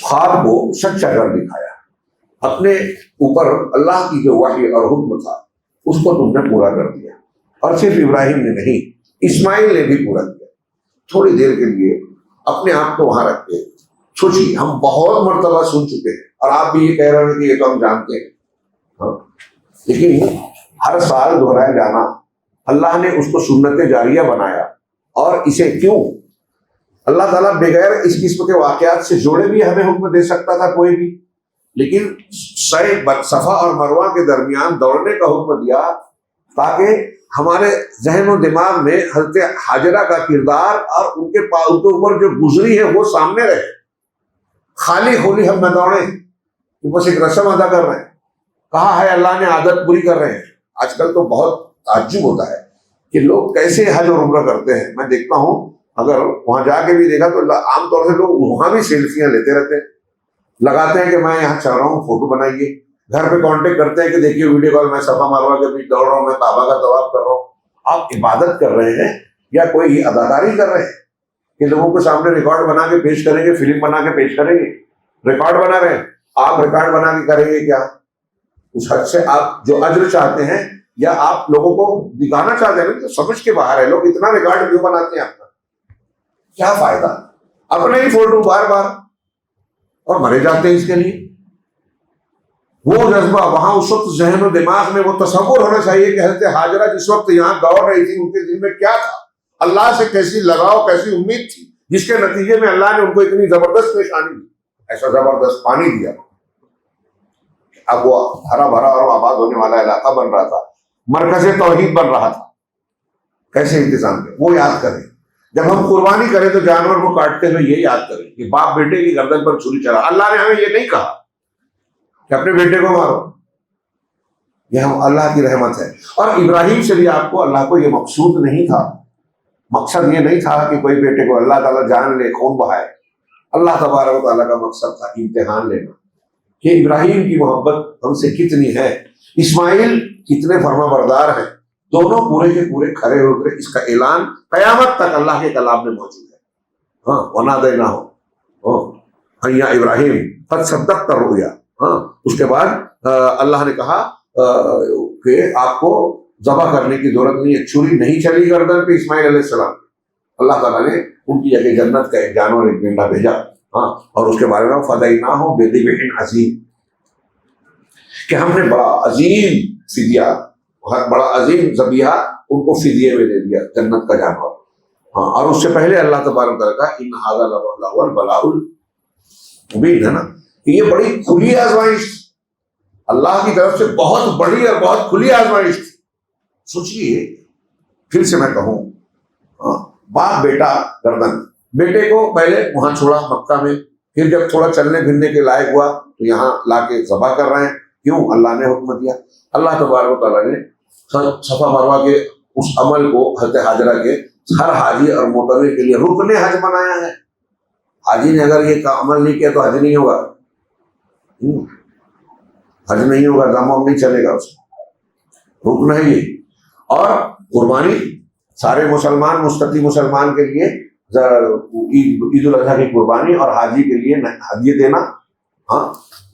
خواب کو سچا کر دکھایا، اپنے اوپر اللہ کی جو وحی اور حکم تھا اس کو تم نے پورا کر دیا۔ اور صرف ابراہیم نے نہیں، اسماعیل نے بھی پورا کیا۔ تھوڑی دیر کے لیے اپنے آپ کو وہاں رکھ کے سوچیے ہم بہت مرتبہ سن چکے ہیں اور آپ بھی یہ کہہ رہے ہیں کہ یہ تو ہم جانتے ہیں، ہاں، لیکن ہر سال دہرایا جانا، اللہ نے اس کو سنت جاریہ بنایا، اور اسے کیوں اللہ تعالیٰ بغیر اس قسم کے واقعات سے جوڑے بھی ہمیں حکم دے سکتا تھا کوئی بھی، لیکن صفا اور مروہ کے درمیان دوڑنے کا حکم دیا تاکہ ہمارے ذہن و دماغ میں حضرت حاجرہ کا کردار اور ان کے اوپر جو گزری ہے وہ سامنے رہے، خالی ہولی ہم نہ دوڑیں کہ بس ایک رسم ادا کر رہے ہیں، کہا ہے اللہ نے عادت پوری کر رہے ہیں۔ آج کل تو بہت تعجب ہوتا ہے کہ لوگ کیسے حج اور عمرہ کرتے ہیں، میں دیکھتا ہوں اگر وہاں جا کے بھی دیکھا تو عام طور سے لوگ وہاں بھی سیلفیاں لیتے رہتے ہیں، لگاتے ہیں کہ میں یہاں چل رہا ہوں، فوٹو بنائیے، گھر پہ کانٹیکٹ کرتے ہیں کہ دیکھیے ویڈیو کال میں صفا مروہ کے بیچ دوڑ رہا ہوں، میں کعبہ کا طواف کر رہا ہوں۔ آپ عبادت کر رہے ہیں یا کوئی اداکاری کر رہے ہیں کہ لوگوں کے سامنے ریکارڈ بنا کے پیش کریں گے، فلم بنا کے پیش کریں گے؟ ریکارڈ بنا رہے ہیں آپ، ریکارڈ بنا کے کریں گے کیا؟ اس حد سے آپ جو اجر چاہتے ہیں یا آپ لوگوں کو دکھانا چاہتے ہیں، تو سمجھ کے باہر ہے، لوگ اتنا ریکارڈ کیوں بناتے ہیں؟ آپ کا کیا فائدہ؟ اپنے ہی فوٹو بار بار، اور مرے جاتے ہیں اس کے لیے۔ وہ جذبہ وہاں اس وقت ذہن و دماغ میں وہ تصور ہونا چاہیے کہ حضرت حاجرہ جس وقت یہاں دوڑ رہی تھی ان کے دل میں کیا تھا، اللہ سے کیسی لگاؤ، کیسی امید تھی، جس کے نتیجے میں اللہ نے ان کو اتنی زبردست پیشانی دی، ایسا زبردست پانی دیا۔ اب وہ ہرا بھرا اور آباد ہونے والا علاقہ بن رہا تھا، مرکز توحید بن رہا تھا، کیسے انتظام کریں؟ وہ یاد کریں۔ جب ہم قربانی کریں تو جانور کو کاٹتے ہوئے یہ یاد کریں کہ باپ بیٹے کی گردن پر چھری چلا۔ اللہ نے ہمیں یہ نہیں کہا کہ اپنے بیٹے کو مارو، یہ ہم اللہ کی رحمت ہے۔ اور ابراہیم سے بھی آپ کو اللہ کو یہ مقصود نہیں تھا، مقصد یہ نہیں تھا کہ کوئی بیٹے کو اللہ تعالیٰ جان لے، خون بہائے۔ اللہ تبارک و تعالیٰ کا مقصد تھا امتحان لینا کہ ابراہیم کی محبت ہم سے کتنی ہے، اسماعیل کتنے فرما بردار ہیں، دونوں پورے کے پورے کھڑے ہو کر اس کا اعلان قیامت تک اللہ کے کلام میں موجود ہے۔ ہاں، وَنَادَيْنَاهُ أَن يَا إِبْرَاهِيمُ قَدْ صَدَّقْتَ الرُّؤْيَا۔ ہاں، اس کے بعد اللہ نے کہا کہ آپ کو ذبح کرنے کی ضرورت نہیں ہے، چھری نہیں چلی گردن پہ اسماعیل علیہ السلام۔ اللہ تعالیٰ نے ان کی جگہ جنت کا ایک جانور، ایک گینڈا بھیجا، ہاں، اور اس کے بارے میں فَدَيْنَاهُ بِذِبْحٍ عَظِيمٍ، کہ ہم نے بڑا عظیم فدیہ، بڑا عظیم ذبیحہ ان کو فدیے میں دے دیا، جنت کا جانور۔ ہاں، اور اس سے پہلے اللہ تبارک تعالیٰ کا ان ھذا لہو البلاء المبین، ہے نا، کہ یہ بڑی کھلی آزمائش، اللہ کی طرف سے بہت بڑی اور بہت کھلی آزمائش تھی۔ سوچیے، پھر سے میں کہوں، باپ بیٹا گردن، بیٹے کو پہلے وہاں چھوڑا مکہ میں، پھر جب تھوڑا چلنے پھرنے کے لائق ہوا تو یہاں لا کے ذبح کر رہے ہیں۔ کیوں؟ اللہ نے حکم دیا۔ اللہ تبارک و تعالیٰ نے صفا مروہ کے اس عمل کو حضرت حاجرہ کے ہر حاجی اور معتمر کے لیے رکن حج بنایا ہے۔ حاجی نے اگر یہ عمل نہیں کیا تو حج نہیں ہوگا، حج نہیں ہوگا، دم نہیں چلے گا، اس کو رکن ہے یہ۔ اور قربانی سارے مسلمان، مستقی مسلمان کے لیے عید الاضحیٰ کی قربانی اور حاجی کے لیے ہدیے دینا، ہاں،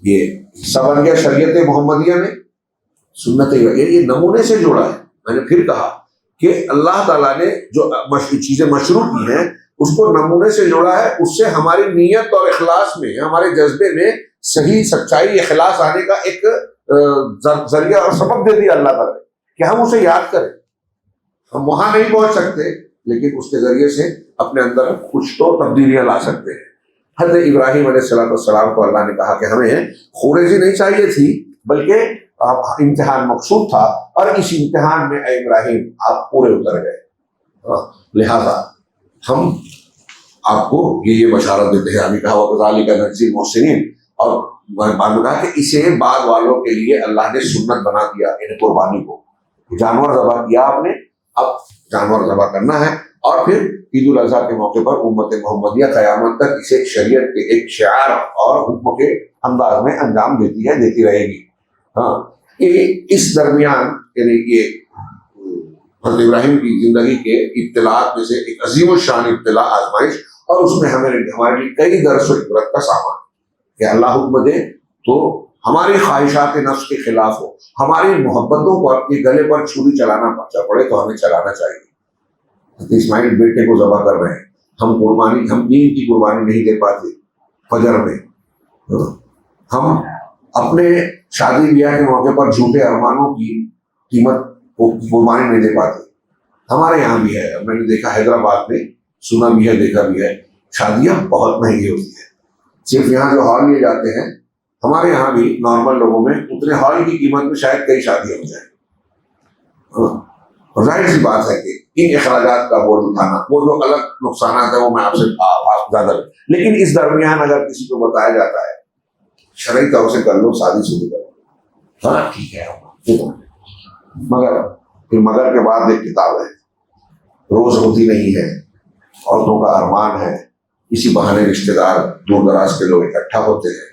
یہ حصہ بن گیا شریعت محمدیہ میں، سنت، یہ نمونے سے جوڑا ہے۔ میں نے پھر کہا کہ اللہ تعالیٰ نے جو چیزیں مشروع کی ہیں اس کو نمونے سے جوڑا ہے، اس سے ہماری نیت اور اخلاص میں، ہمارے جذبے میں صحیح سچائی اخلاص آنے کا ایک ذریعہ اور سبب دے دیا اللہ تعالیٰ نے کہ ہم اسے یاد کریں۔ ہم وہاں نہیں پہنچ سکتے لیکن اس کے ذریعے سے اپنے اندر کچھ تو تبدیلیاں لا سکتے ہیں۔ حضرت ابراہیم علیہ السلام کو اللہ نے کہا کہ ہمیں خوریزی نہیں چاہیے تھی بلکہ امتحان مقصود تھا، اور اس امتحان میں اے ابراہیم آپ پورے اتر گئے، لہذا ہم آپ کو یہ بشارت دیتے ہیں۔ ابھی کہا وَكَذَلِكَ نَجْزِي الْمُحْسِنِينَ، اور بعد میں کہا کہ اسے باغ والوں کے لیے اللہ نے سنت بنا دیا، یعنی قربانی کو۔ جانور ذبح کیا آپ نے، اب جانور ذبح کرنا ہے، اور پھر عید الاضحیٰ کے موقع پر امت محمدیہ قیامت تک اسے شریعت کے ایک شعار اور حکم کے انداز میں انجام دیتی ہے، دیتی رہے گی۔ ہاں، اس درمیان یعنی یہ حضرت ابراہیم کی زندگی کے ابتلاءات میں سے ایک عظیم الشان ابتلاء آزمائش، اور اس میں ہمارے لیے کئی درس و عبرت کا سامان کہ اللہ حکم دے تو ہماری خواہشات نفس کے خلاف ہو، ہماری محبتوں کو اپنے گلے پر چھری چلانا پڑے تو ہمیں چلانا چاہیے۔ اسماعیل بیٹے کو ذبح کر رہے ہیں، ہم نیند کی قربانی نہیں دے پاتے، فجر میں ہم اپنے شادی بیاہ کے موقع پر جھوٹے ارمانوں کی قیمت کو قربانی نہیں دے پاتے. ہمارے یہاں بھی ہے، میں نے دیکھا حیدرآباد میں، سنا بھی ہے دیکھا بھی ہے، شادیاں بہت مہنگی ہوتی ہیں. صرف یہاں جو ہال لیے جاتے ہیں، ہمارے یہاں بھی نارمل لوگوں میں اتنے ہال کی قیمت میں شاید کئی شادیاں ہو جائیں. ظاہر سی بات ہے کہ ان اخراجات کا بوجھ اٹھانا، وہ جو الگ نقصانات ہیں وہ میں آپ سے زیادہ، لیکن اس درمیان اگر کسی کو بتایا جاتا ہے شرعی طور سے کر لو، شادی شروع کرو، ہاں ٹھیک ہے، مگر کے بعد ایک کتاب ہے، روز ہوتی نہیں ہے، عورتوں کا ارمان ہے. اسی بہانے رشتے دار دور دراز کے لوگ اکٹھا ہوتے ہیں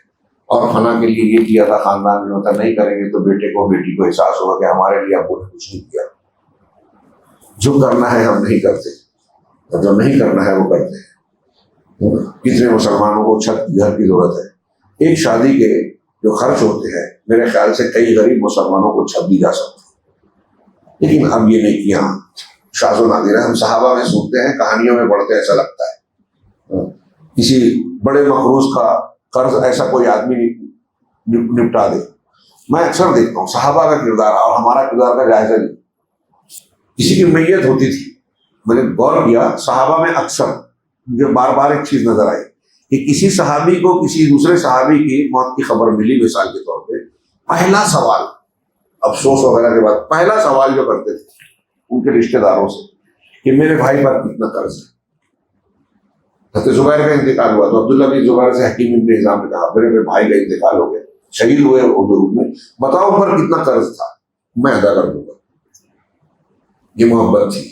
اور فلاں کے لیے یہ کیا تھا، خاندان میں ہوتا نہیں کریں گے تو بیٹے کو بیٹی کو احساس ہوگا کہ ہمارے لیے ابو نے کچھ نہیں کیا. جو کرنا ہے ہم نہیں کرتے، اور جو نہیں کرنا ہے وہ کرتے ہیں. کتنے مسلمانوں کو چھت گھر کی ضرورت ہے. ایک شادی کے جو خرچ ہوتے ہیں میرے خیال سے کئی غریب مسلمانوں کو چھت دی جا سکتی ہے. لیکن اب یہ نہیں کیا شاذ و نادر ہے. ہم صحابہ میں سنتے ہیں، کہانیوں میں پڑھتے ہیں، ایسا لگتا ہے کسی بڑے مقروض کا قرض ایسا کوئی آدمی نپٹا دے. میں اکثر دیکھتا ہوں صحابہ کا کردار اور ہمارا کردار کا جائزہ لیں. کسی کی میت ہوتی تھی، میں نے غور کیا صحابہ میں اکثر مجھے بار بار ایک چیز نظر آئی کہ کسی صحابی کو کسی دوسرے صحابی کی موت کی خبر ملی مثال کے طور پہ، پہلا سوال افسوس وغیرہ کے بعد پہلا سوال جو کرتے تھے ان کے رشتہ داروں سے کہ میرے بھائی پر کتنا قرض ہے. حضرت زبیر کا انتقال ہوا تو عبداللہ بن زبیر سے حکیم ابن حزام نے کہا میرے بھائی کا انتقال ہو گیا، شہید ہوئے حضور میں، بتاؤ پر کتنا قرض تھا، میں ادا کر دوں گا. یہ محبت تھی.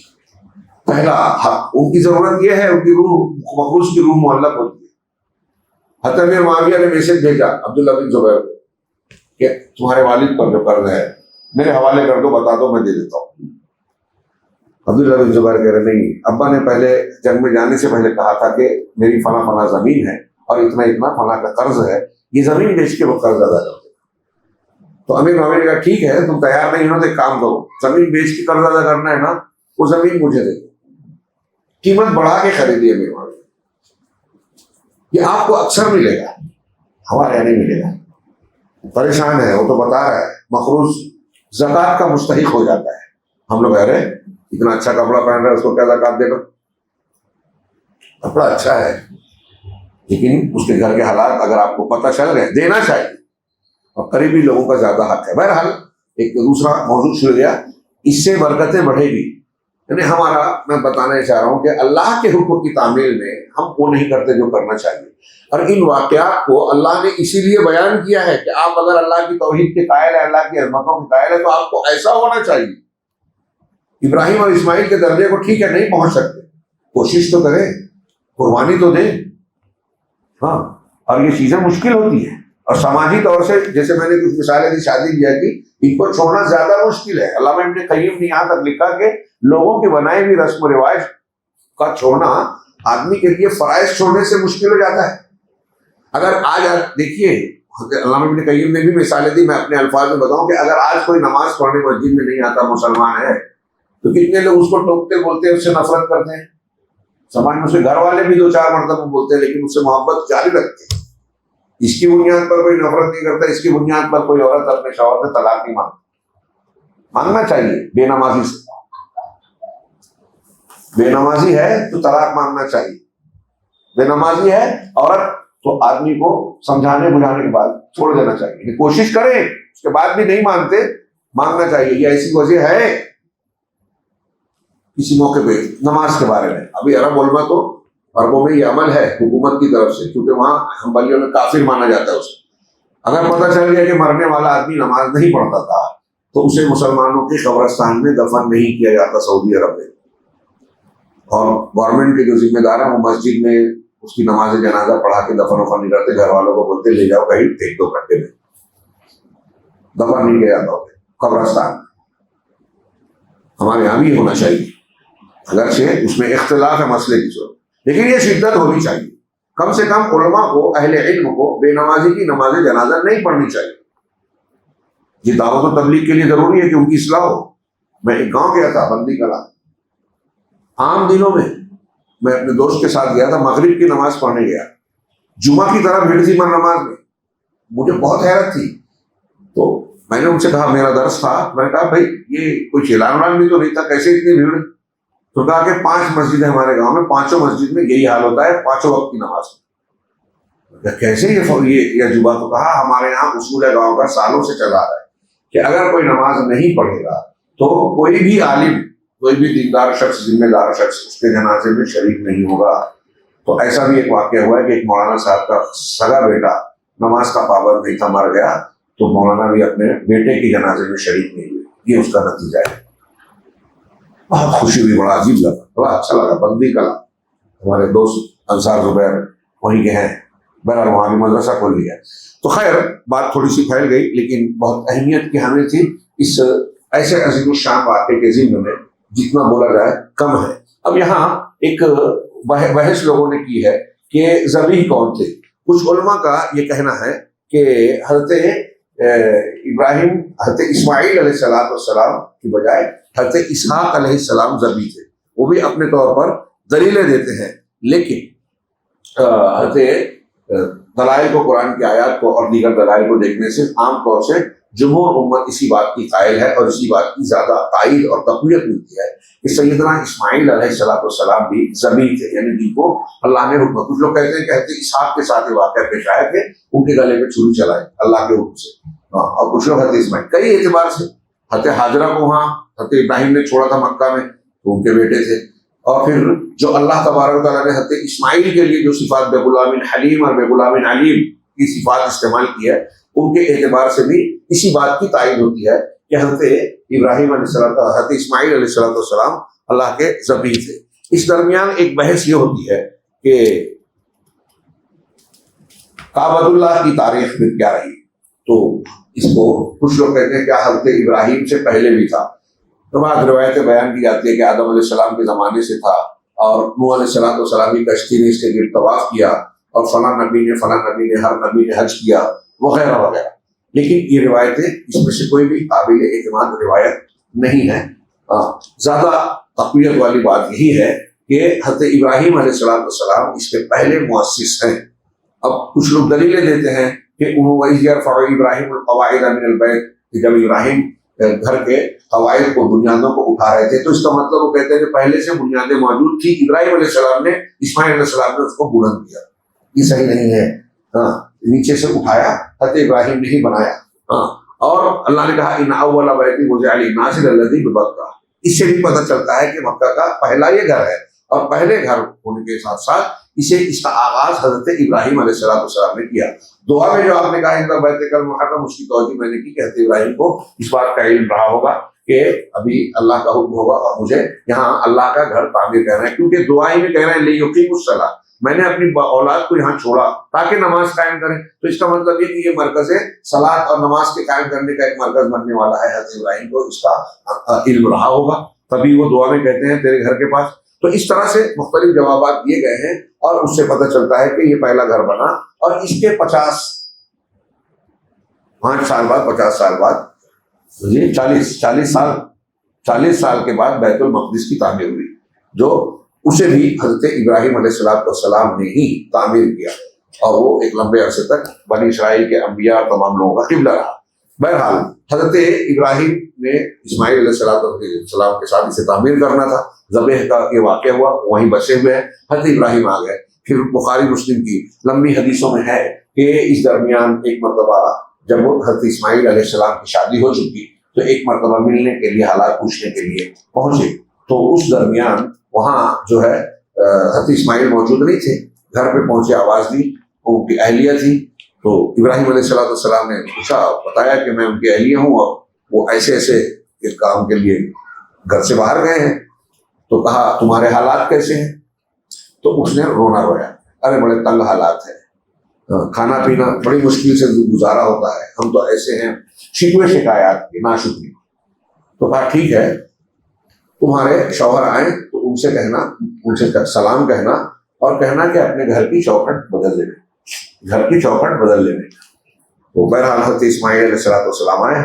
پہلا حق، ان کی ضرورت یہ ہے، ان کی روح مقروض کی روح معلق ہوتی ہے. حضرت امیر معاویہ نے میسج بھیجا عبداللہ بن زبیر کو کہ تمہارے والد پر جو قرض ہے میرے حوالے کر دو، بتا دو، میں دے دیتا ہوں. عبداللہ بن زبیر کہہ رہے نہیں، ابا نے پہلے جنگ میں جانے سے پہلے کہا تھا کہ میری فلاں فلاں زمین ہے اور اتنا اتنا فلاں کا قرض ہے، یہ زمین بیچ کے وہ قرض ادا کر دے. تو امیر معاویہ نے کہا ٹھیک ہے، تم تیار نہیں ہو تو ایک کام کرو، زمین بیچ کے قرض ادا کرنا ہے نا، وہ زمین مجھے دے دو. قیمت بڑھا کے خریدی امیر معاویہ. یہ آپ کو اکثر ملے گا، ہمارے یہاں نہیں ملے گا. پریشان ہے وہ تو بتا رہا ہے، مقروض زکوٰۃ کا مستحق ہو جاتا ہے. ہم لوگ کہہ رہے اتنا اچھا کپڑا پہن رہا ہے اس کو کیا زکوٰۃ دے گا؟ کپڑا اچھا ہے لیکن اس کے گھر کے حالات اگر آپ کو پتہ چل گئے، دینا چاہیے. اور قریبی لوگوں کا زیادہ حق ہے. بہرحال ایک دوسرا موضوع چھڑ گیا، اس سے برکتیں بڑھے گی. یعنی ہمارا، میں بتانا چاہ رہا ہوں کہ اللہ کے حکم کی تعمیل میں ہم وہ نہیں کرتے جو کرنا چاہیے. اور ان واقعات کو اللہ نے اسی لیے بیان کیا ہے کہ آپ اگر اللہ کی توحید کے قائل ہیں، اللہ کی عظمتوں کے قائل ہیں، تو آپ کو ایسا ہونا چاہیے. ابراہیم اور اسماعیل کے درجے کو ٹھیک ہے نہیں پہنچ سکتے، کوشش تو کریں، قربانی تو دیں. ہاں، اور یہ چیزیں مشکل ہوتی ہیں، اور سماجی طور سے جیسے میں نے کچھ مثالیں دی شادی بیاہ کی، ان کو چھوڑنا زیادہ مشکل ہے. علامہ ابن قیم نے یہاں تک لکھا کہ لوگوں کے بنائے ہوئی رسم و رواج کا چھوڑنا آدمی کے لیے فرائض چھوڑنے سے مشکل ہو جاتا ہے. اگر آج آپ دیکھیے، علامہ ابن قیم نے بھی مثالیں دی، میں اپنے الفاظ میں بتاؤں کہ اگر آج کوئی نماز پڑھنے مسجد میں نہیں آتا، مسلمان ہے، تو کتنے لوگ اس کو ٹوکتے بولتے ہیں، اس سے نفرت کرتے ہیں. سماج میں اس کے گھر والے بھی 2-4 مرتبہ بولتے ہیں لیکن اس سے محبت جاری رکھتے ہیں. اس کی بنیاد پر کوئی نفرت نہیں کرتا، اس کی بنیاد پر کوئی عورت اپنے شوہر سے طلاق نہیں مانگنا چاہیے. بے نمازی سے، بے نمازی ہے تو طلاق مانگنا چاہیے. بے نمازی ہے عورت تو آدمی کو سمجھانے بجھانے کے بعد چھوڑ دینا چاہیے. کوشش کریں، اس کے بعد بھی نہیں مانتے، مانگنا چاہیے. یہ ایسی وجہ ہے کسی موقع پہ نماز کے بارے میں. ابھی عرب علماء تو عربوں میں یہ عمل ہے حکومت کی طرف سے، کیونکہ وہاں حنبلیوں میں کافر مانا جاتا ہے اسے. اگر پتہ چل گیا کہ مرنے والا آدمی نماز نہیں پڑھتا تھا تو اسے مسلمانوں کے قبرستان میں دفن نہیں کیا جاتا سعودی عرب میں. اور گورنمنٹ کے جو ذمہ دار ہیں وہ مسجد میں اس کی نماز جنازہ پڑھا کے دفن وفن نہیں کرتے، گھر والوں کو بولتے لے جاؤ کہیں 1-2 گھنٹے میں، دفن نہیں کیا جاتا قبرستان. ہمارے یہاں بھی ہونا چاہیے، اگرچہ اس میں اختلاف ہے مسئلے کی صورت، لیکن یہ شدت ہونی چاہیے. کم سے کم علماء کو، اہل علم کو بے نمازی کی نماز جنازہ نہیں پڑھنی چاہیے. یہ دعوت و تبلیغ کے لیے ضروری ہے کہ ان کی اصلاح ہو. میں ایک گاؤں گیا تھا، بندی کلا، عام دنوں میں میں اپنے دوست کے ساتھ گیا تھا، مغرب کی نماز پڑھنے گیا. جمعہ کی طرح بھیڑ تھی نماز میں. مجھے بہت حیرت تھی. تو میں نے ان سے کہا, میرا درس تھا, میں نے کہا بھائی یہ کوئی چلان وان بھی تو نہیں تھا, کیسے اتنی بھیڑ؟ تو کہا کہ 5 مسجد ہے ہمارے گاؤں میں, 5 مسجد میں یہی حال ہوتا ہے 5 وقت کی نماز میں. کیسے یہ عجوبہ؟ تو کہا ہمارے یہاں اصول ہے گاؤں کا, سالوں سے چلا رہا ہے کہ اگر کوئی نماز نہیں پڑھے گا تو کوئی بھی عالم, کوئی بھی دیندار شخص, ذمہ دار شخص اس کے جنازے میں شریک نہیں ہوگا. تو ایسا بھی ایک واقعہ ہوا ہے کہ ایک مولانا صاحب کا سگا بیٹا نماز کا پابند نہیں تھا, مر گیا, تو مولانا بھی اپنے بیٹے کے جنازے میں شریک نہیں ہوئے. یہ اس کا نتیجہ ہے. بہت خوشی ہوئی, بڑا عجیب لگا, بڑا اچھا لگا. بندی کلا ہمارے دوست انصار زبیر وہیں کے ہیں, بہرحال وہاں بھی مدرسہ کھول لیا. تو خیر بات تھوڑی سی پھیل گئی, لیکن بہت اہمیت کی حامل تھی. اس ایسے عظیم الشان واقعے کے ضمن میں جتنا بولا جائے کم ہے. اب یہاں ایک بحث لوگوں نے کی ہے کہ ذبیح کون تھے. کچھ علماء کا یہ کہنا ہے کہ حضرت ابراہیم, حضرت اسماعیل علیہ السلام کی بجائے حضرت اسحاق علیہ السلام ذبیح تھے. وہ بھی اپنے طور پر دلیلیں دیتے ہیں, لیکن حضرت دلائل کو, قرآن کی آیات کو اور دیگر دلائل کو دیکھنے سے عام طور سے جمہور امت اسی بات کی قائل ہے اور اسی بات کی زیادہ تائید اور تقویت ملتی ہے کہ سیدنا اسماعیل علیہ السلام بھی ذبیح تھے, یعنی جن کو اللہ نے حکم. کچھ لوگ کہتے ہیں کہ حضرت اسحاق کے ساتھ یہ واقعہ پیش آئے تھے, ان کے گلے پہ چھری چلائے اللہ کے حکم سے. اور کچھ لوگ حضرت اسماعیل, کئی اعتبار سے حضرت حاجرہ کو وہاں حضرت ابراہیم نے چھوڑا تھا مکہ میں, تو ان کے بیٹے تھے. اور پھر جو اللہ تبارک و تعالیٰ نے حضرت اسماعیل کے لیے جو صفات بے غلام حلیم اور بے غلام علیم کی صفات استعمال کی ہے, ان کے اعتبار سے بھی اسی بات کی تائید ہوتی ہے کہ حضرت ابراہیم علیہ السلام, حضرت اسماعیل علیہ السلام اللہ کے ذبیح تھے. اس درمیان ایک بحث یہ ہوتی ہے کہ کعبۃ اللہ کی تاریخ میں کیا رہی. تو اس کو کچھ لوگ کہتے ہیں کہ حضرت ابراہیم سے پہلے بھی تھا. تو بعض روایتیں بیان کی جاتی ہے کہ آدم علیہ السلام کے زمانے سے تھا, اور نوح علیہ السلام کی کشتی نے اس کے گرد طواف کیا, اور فلاں نبی نے ہر نبی نے حج کیا, وغیرہ وغیرہ. لیکن یہ روایتیں, اس میں سے کوئی بھی قابل اعتماد روایت نہیں ہے. زیادہ تقویت والی بات یہی ہے کہ حضرت ابراہیم علیہ السلام اس کے پہلے مؤسس ہیں. اب کچھ لوگ دلیلیں دیتے ہیں کہ وَإِذْ يَرْفَعُ إِبْرَاهِيمُ الْقَوَاعِدَ مِنَ الْبَيْتِ, کہ جب ابراہیم گھر کے قواعد کو, بنیادوں کو اٹھا رہے تھے, تو اس کا مطلب وہ کہتے ہیں کہ پہلے سے بنیادیں موجود تھی, ابراہیم علیہ السلام نے, اسماعیل علیہ السلام نے اس کو بلند کیا. یہ صحیح نہیں ہے. ہاں, نیچے سے اٹھایا, حضرت ابراہیم نے ہی بنایا. ہاں, اور اللہ نے کہا ان اول بیت وضع للناس الذی ببکہ. اس سے بھی پتہ چلتا ہے کہ مکہ کا پہلا یہ گھر ہے, اور پہلے گھر ہونے کے ساتھ ساتھ اس کا آغاز حضرت ابراہیم علیہ السلام نے کیا. دعا میں جو آپ نے کہا ان کا بیت المحرم, اس کی توجہ میں نے کی کہ حضرت ابراہیم کو اس بات کا علم رہا ہوگا کہ ابھی اللہ کا حکم ہوگا اور مجھے یہاں اللہ کا گھر تعمیر کرنا ہے, کیونکہ دعائی میں کہہ رہے ہیں لیقیموا الصلاۃ, میں نے اپنی اولاد کو یہاں چھوڑا تاکہ نماز قائم کریں. تو اس کا مطلب یہ کہ یہ مرکز صلاۃ اور نماز کے قائم کرنے کا ایک مرکز بننے والا ہے. حضرت ابراہیم کو اس کا علم رہا ہوگا, تبھی وہ دعا میں کہتے ہیں تیرے گھر کے پاس. تو اس طرح سے مختلف جوابات دیے گئے ہیں, اور اس سے پتہ چلتا ہے کہ یہ پہلا گھر بنا, اور اس کے 5 سال بعد 50 سال بعد 40 سال کے بعد بیت المقدس کی تعمیر ہوئی, جو اسے بھی حضرت ابراہیم علیہ السلام نے ہی تعمیر کیا, اور وہ ایک لمبے عرصے تک بنی اسرائیل کے انبیاء اور تمام لوگوں کا قبلہ رہا. بہرحال حضرت ابراہیم نے اسماعیل علیہ السلام کے ساتھ اسے تعمیر کرنا تھا. ذبح کا یہ واقعہ ہوا, وہیں بسے ہوئے ہیں, حضرت ابراہیم آ گئے. پھر بخاری مسلم کی لمبی حدیثوں میں ہے کہ اس درمیان ایک مرتبہ جب وہ حضرت اسماعیل علیہ السلام کی شادی ہو چکی, تو ایک مرتبہ ملنے کے لیے, حالات پوچھنے کے لیے پہنچے. تو اس درمیان وہاں جو ہے حضرت اسماعیل موجود نہیں تھے. گھر پہ پہنچے, آواز دی, ان کی اہلیہ تھی. تو ابراہیم علیہ السلام نے پوچھا, بتایا کہ میں ان کی اہلیہ ہوں, اور وہ ایسے ایسے ایک کام کے لیے گھر سے باہر گئے ہیں. تو کہا تمہارے حالات کیسے ہیں؟ تو اس نے رونا رویا, ارے بڑے تنگ حالات ہیں, کھانا پینا بڑی مشکل سے گزارا ہوتا ہے, ہم تو ایسے ہیں, شکوے شکایات کی ناشکری. تو کہا ٹھیک ہے, تمہارے شوہر آئیں تو ان سے کہنا, ان سے سلام کہنا, اور کہنا کہ اپنے گھر کی چوکھٹ بدل لینے, گھر کی چوکھٹ بدل لینے. تو بہرحال حضرت اسماعیل علیہ السلام آئے.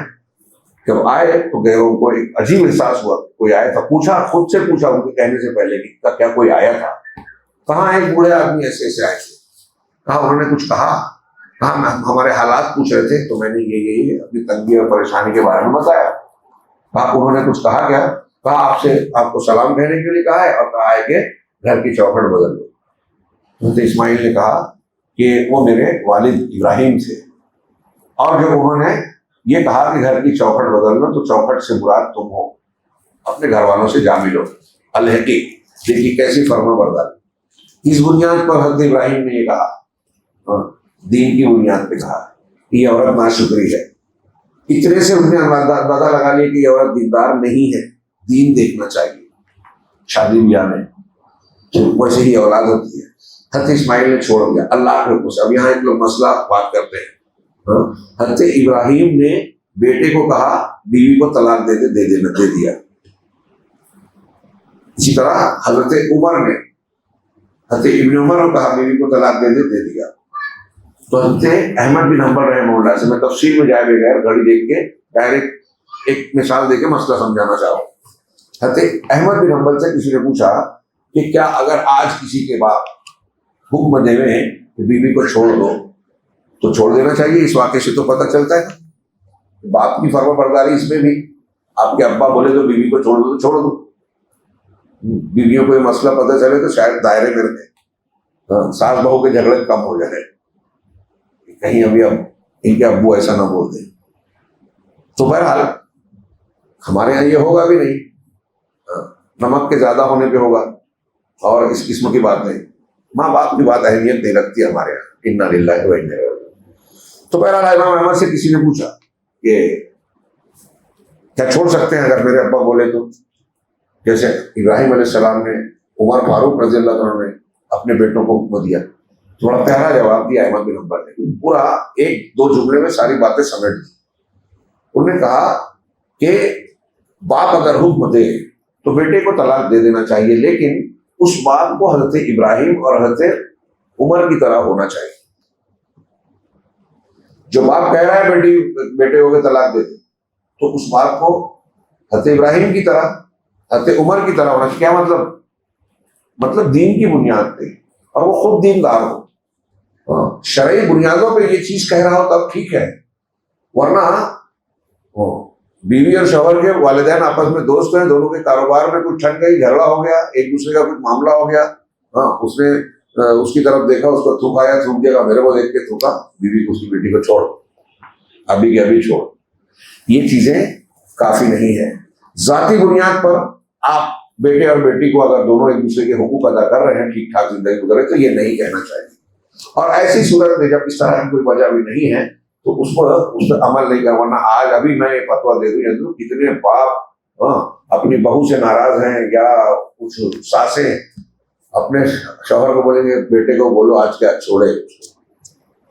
جب آئے تو ان کو ایک عجیب احساس ہوا, کوئی آیا تھا. پوچھا, خود سے پوچھا ان کے کہنے سے پہلے کہ کیا کوئی آیا تھا؟ کہاں ایک بوڑھے آدمی ایسے ایسے آئے تھے. کہا انہوں نے کچھ کہا؟ کہا ہمارے حالات پوچھ رہے تھے تو میں نے یہ اپنی تنگی اور پریشانی کے بارے میں بتایا۔ کہا انہوں نے کچھ کہا کیا؟ کہا آپ کو سلام کہنے کے لیے کہا ہے اور کہا ہے کہ گھر کی چوکھٹ بدل دو۔ حضرت اسماعیل نے کہا کہ وہ میرے والد ابراہیم تھے، اور جب انہوں نے یہ کہا کہ گھر کی چوکھٹ بدل دو تو چوکھٹ سے مراد تم ہو، اپنے گھر والوں سے جا ملو۔ الحقی دیکھیے کیسی فرما برداری۔ اس بنیاد پر حضرت ابراہیم نے یہ کہا، دین کی بنیاد پہ کہا کہ یہ عورت ناشکری ہے۔ اتنے سے انہوں نے اندازہ لگا لیا کہ یہ عورت دیندار نہیں ہے، دین دیکھنا چاہیے۔ شادی بیاہ میں ویسے ہی اولاد ہوتی ہے۔ حضرت اسماعیل نے چھوڑ دیا اللہ کے حکم سے۔ اب یہاں ایک لوگ مسئلہ بات کرتے ہیں، حضرت ابراہیم نے بیٹے کو کہا بیوی کو طلاق دے دیا۔ اسی طرح حضرت عمر نے حضرت ابن عمر نے کہا بیوی کو طلاق دے دیا۔ تو حضرت احمد بن حنبل رحمہ اللہ سے میں تفصیل میں جائے بغیر گھڑی دیکھ کے ڈائریکٹ ایک مثال دے کے مسئلہ سمجھانا چاہوں۔ حضرت احمد بن حنبل سے کسی نے پوچھا کہ کیا اگر آج کسی کے باپ حکم دے میں کہ بیوی کو چھوڑ دو تو چھوڑ دینا چاہیے؟ اس واقعے سے تو پتہ چلتا ہے باپ کی فرما برداری اس میں بھی۔ آپ کے ابا بولے تو بیوی کو چھوڑ دو تو چھوڑ دو۔ بیویوں کو یہ مسئلہ پتہ چلے تو شاید دائرے میں رہے، ساس بہو کے جھگڑے کم ہو جائے، کہیں ابھی اب ان کے ابو ایسا نہ بول دیں۔ تو بہرحال ہمارے یہاں یہ ہوگا بھی نہیں، نمک کے زیادہ ہونے پہ ہوگا، اور اس قسم کی بات نہیں۔ ماں باپ کی بات اہمیت نہیں رکھتی ہے ہمارے یہاں، انا للہ و انا الیہ راجعون۔ تو بہرحال امام احمد سے کسی نے پوچھا کہ کیا چھوڑ سکتے ہیں اگر میرے ابا بولے تو؟ جیسے ابراہیم علیہ السلام نے عمر فاروق رضی اللہ عنہ نے اپنے بیٹوں کو حکم دیا۔ تھوڑا پیارا جواب دیا احمد بن حنبل نے، پورا ایک دو جملے میں ساری باتیں سمیٹ دی۔ انہوں نے کہا کہ باپ اگر حکم دے تو بیٹے کو طلاق دے دینا چاہیے، لیکن اس بات کو حضرت ابراہیم اور حضرت عمر کی طرح ہونا چاہیے۔ جو باپ کہہ رہا ہے بیٹے کو طلاق دے دے، تو اس بات کو حضرت ابراہیم کی طرح حضرت عمر کی طرح ہونا چاہیے۔ کیا مطلب دین کی بنیاد پہ، اور وہ خود دیندار ہو، شرعی بنیادوں پہ یہ چیز کہہ رہا ہو تب ٹھیک ہے، ورنہ بیوی اور شوہر کے والدین آپس میں دوست ہیں، دونوں کے کاروبار میں کچھ ٹھن گئی، جھگڑا ہو گیا، ایک دوسرے کا کچھ معاملہ ہو گیا، اس نے اس کی طرف دیکھا، اس کو تھوک آیا، تھوک دیا گا، میرے کو دیکھ کے تھوکا، بیوی کو اس کی بیٹی کو چھوڑ، ابھی کے ابھی چھوڑ۔ یہ چیزیں کافی نہیں ہے۔ ذاتی بنیاد پر آپ بیٹے اور بیٹی کو اگر دونوں ایک دوسرے کے حقوق ادا کر رہے ہیں، ٹھیک ٹھاک زندگی گزرے، تو یہ نہیں کہنا چاہیے۔ اور ایسی صورت میں جب اس طرح کی کوئی وجہ بھی نہیں ہے تو اس پر عمل نہیں کرنا۔ ورنہ آج ابھی میں یہ فتویٰ دے دوں، کتنے باپ اپنی بہو سے ناراض ہیں، یا کچھ ساسیں اپنے شوہر کو بولیں گے بیٹے کو بولو آج کیا چھوڑے،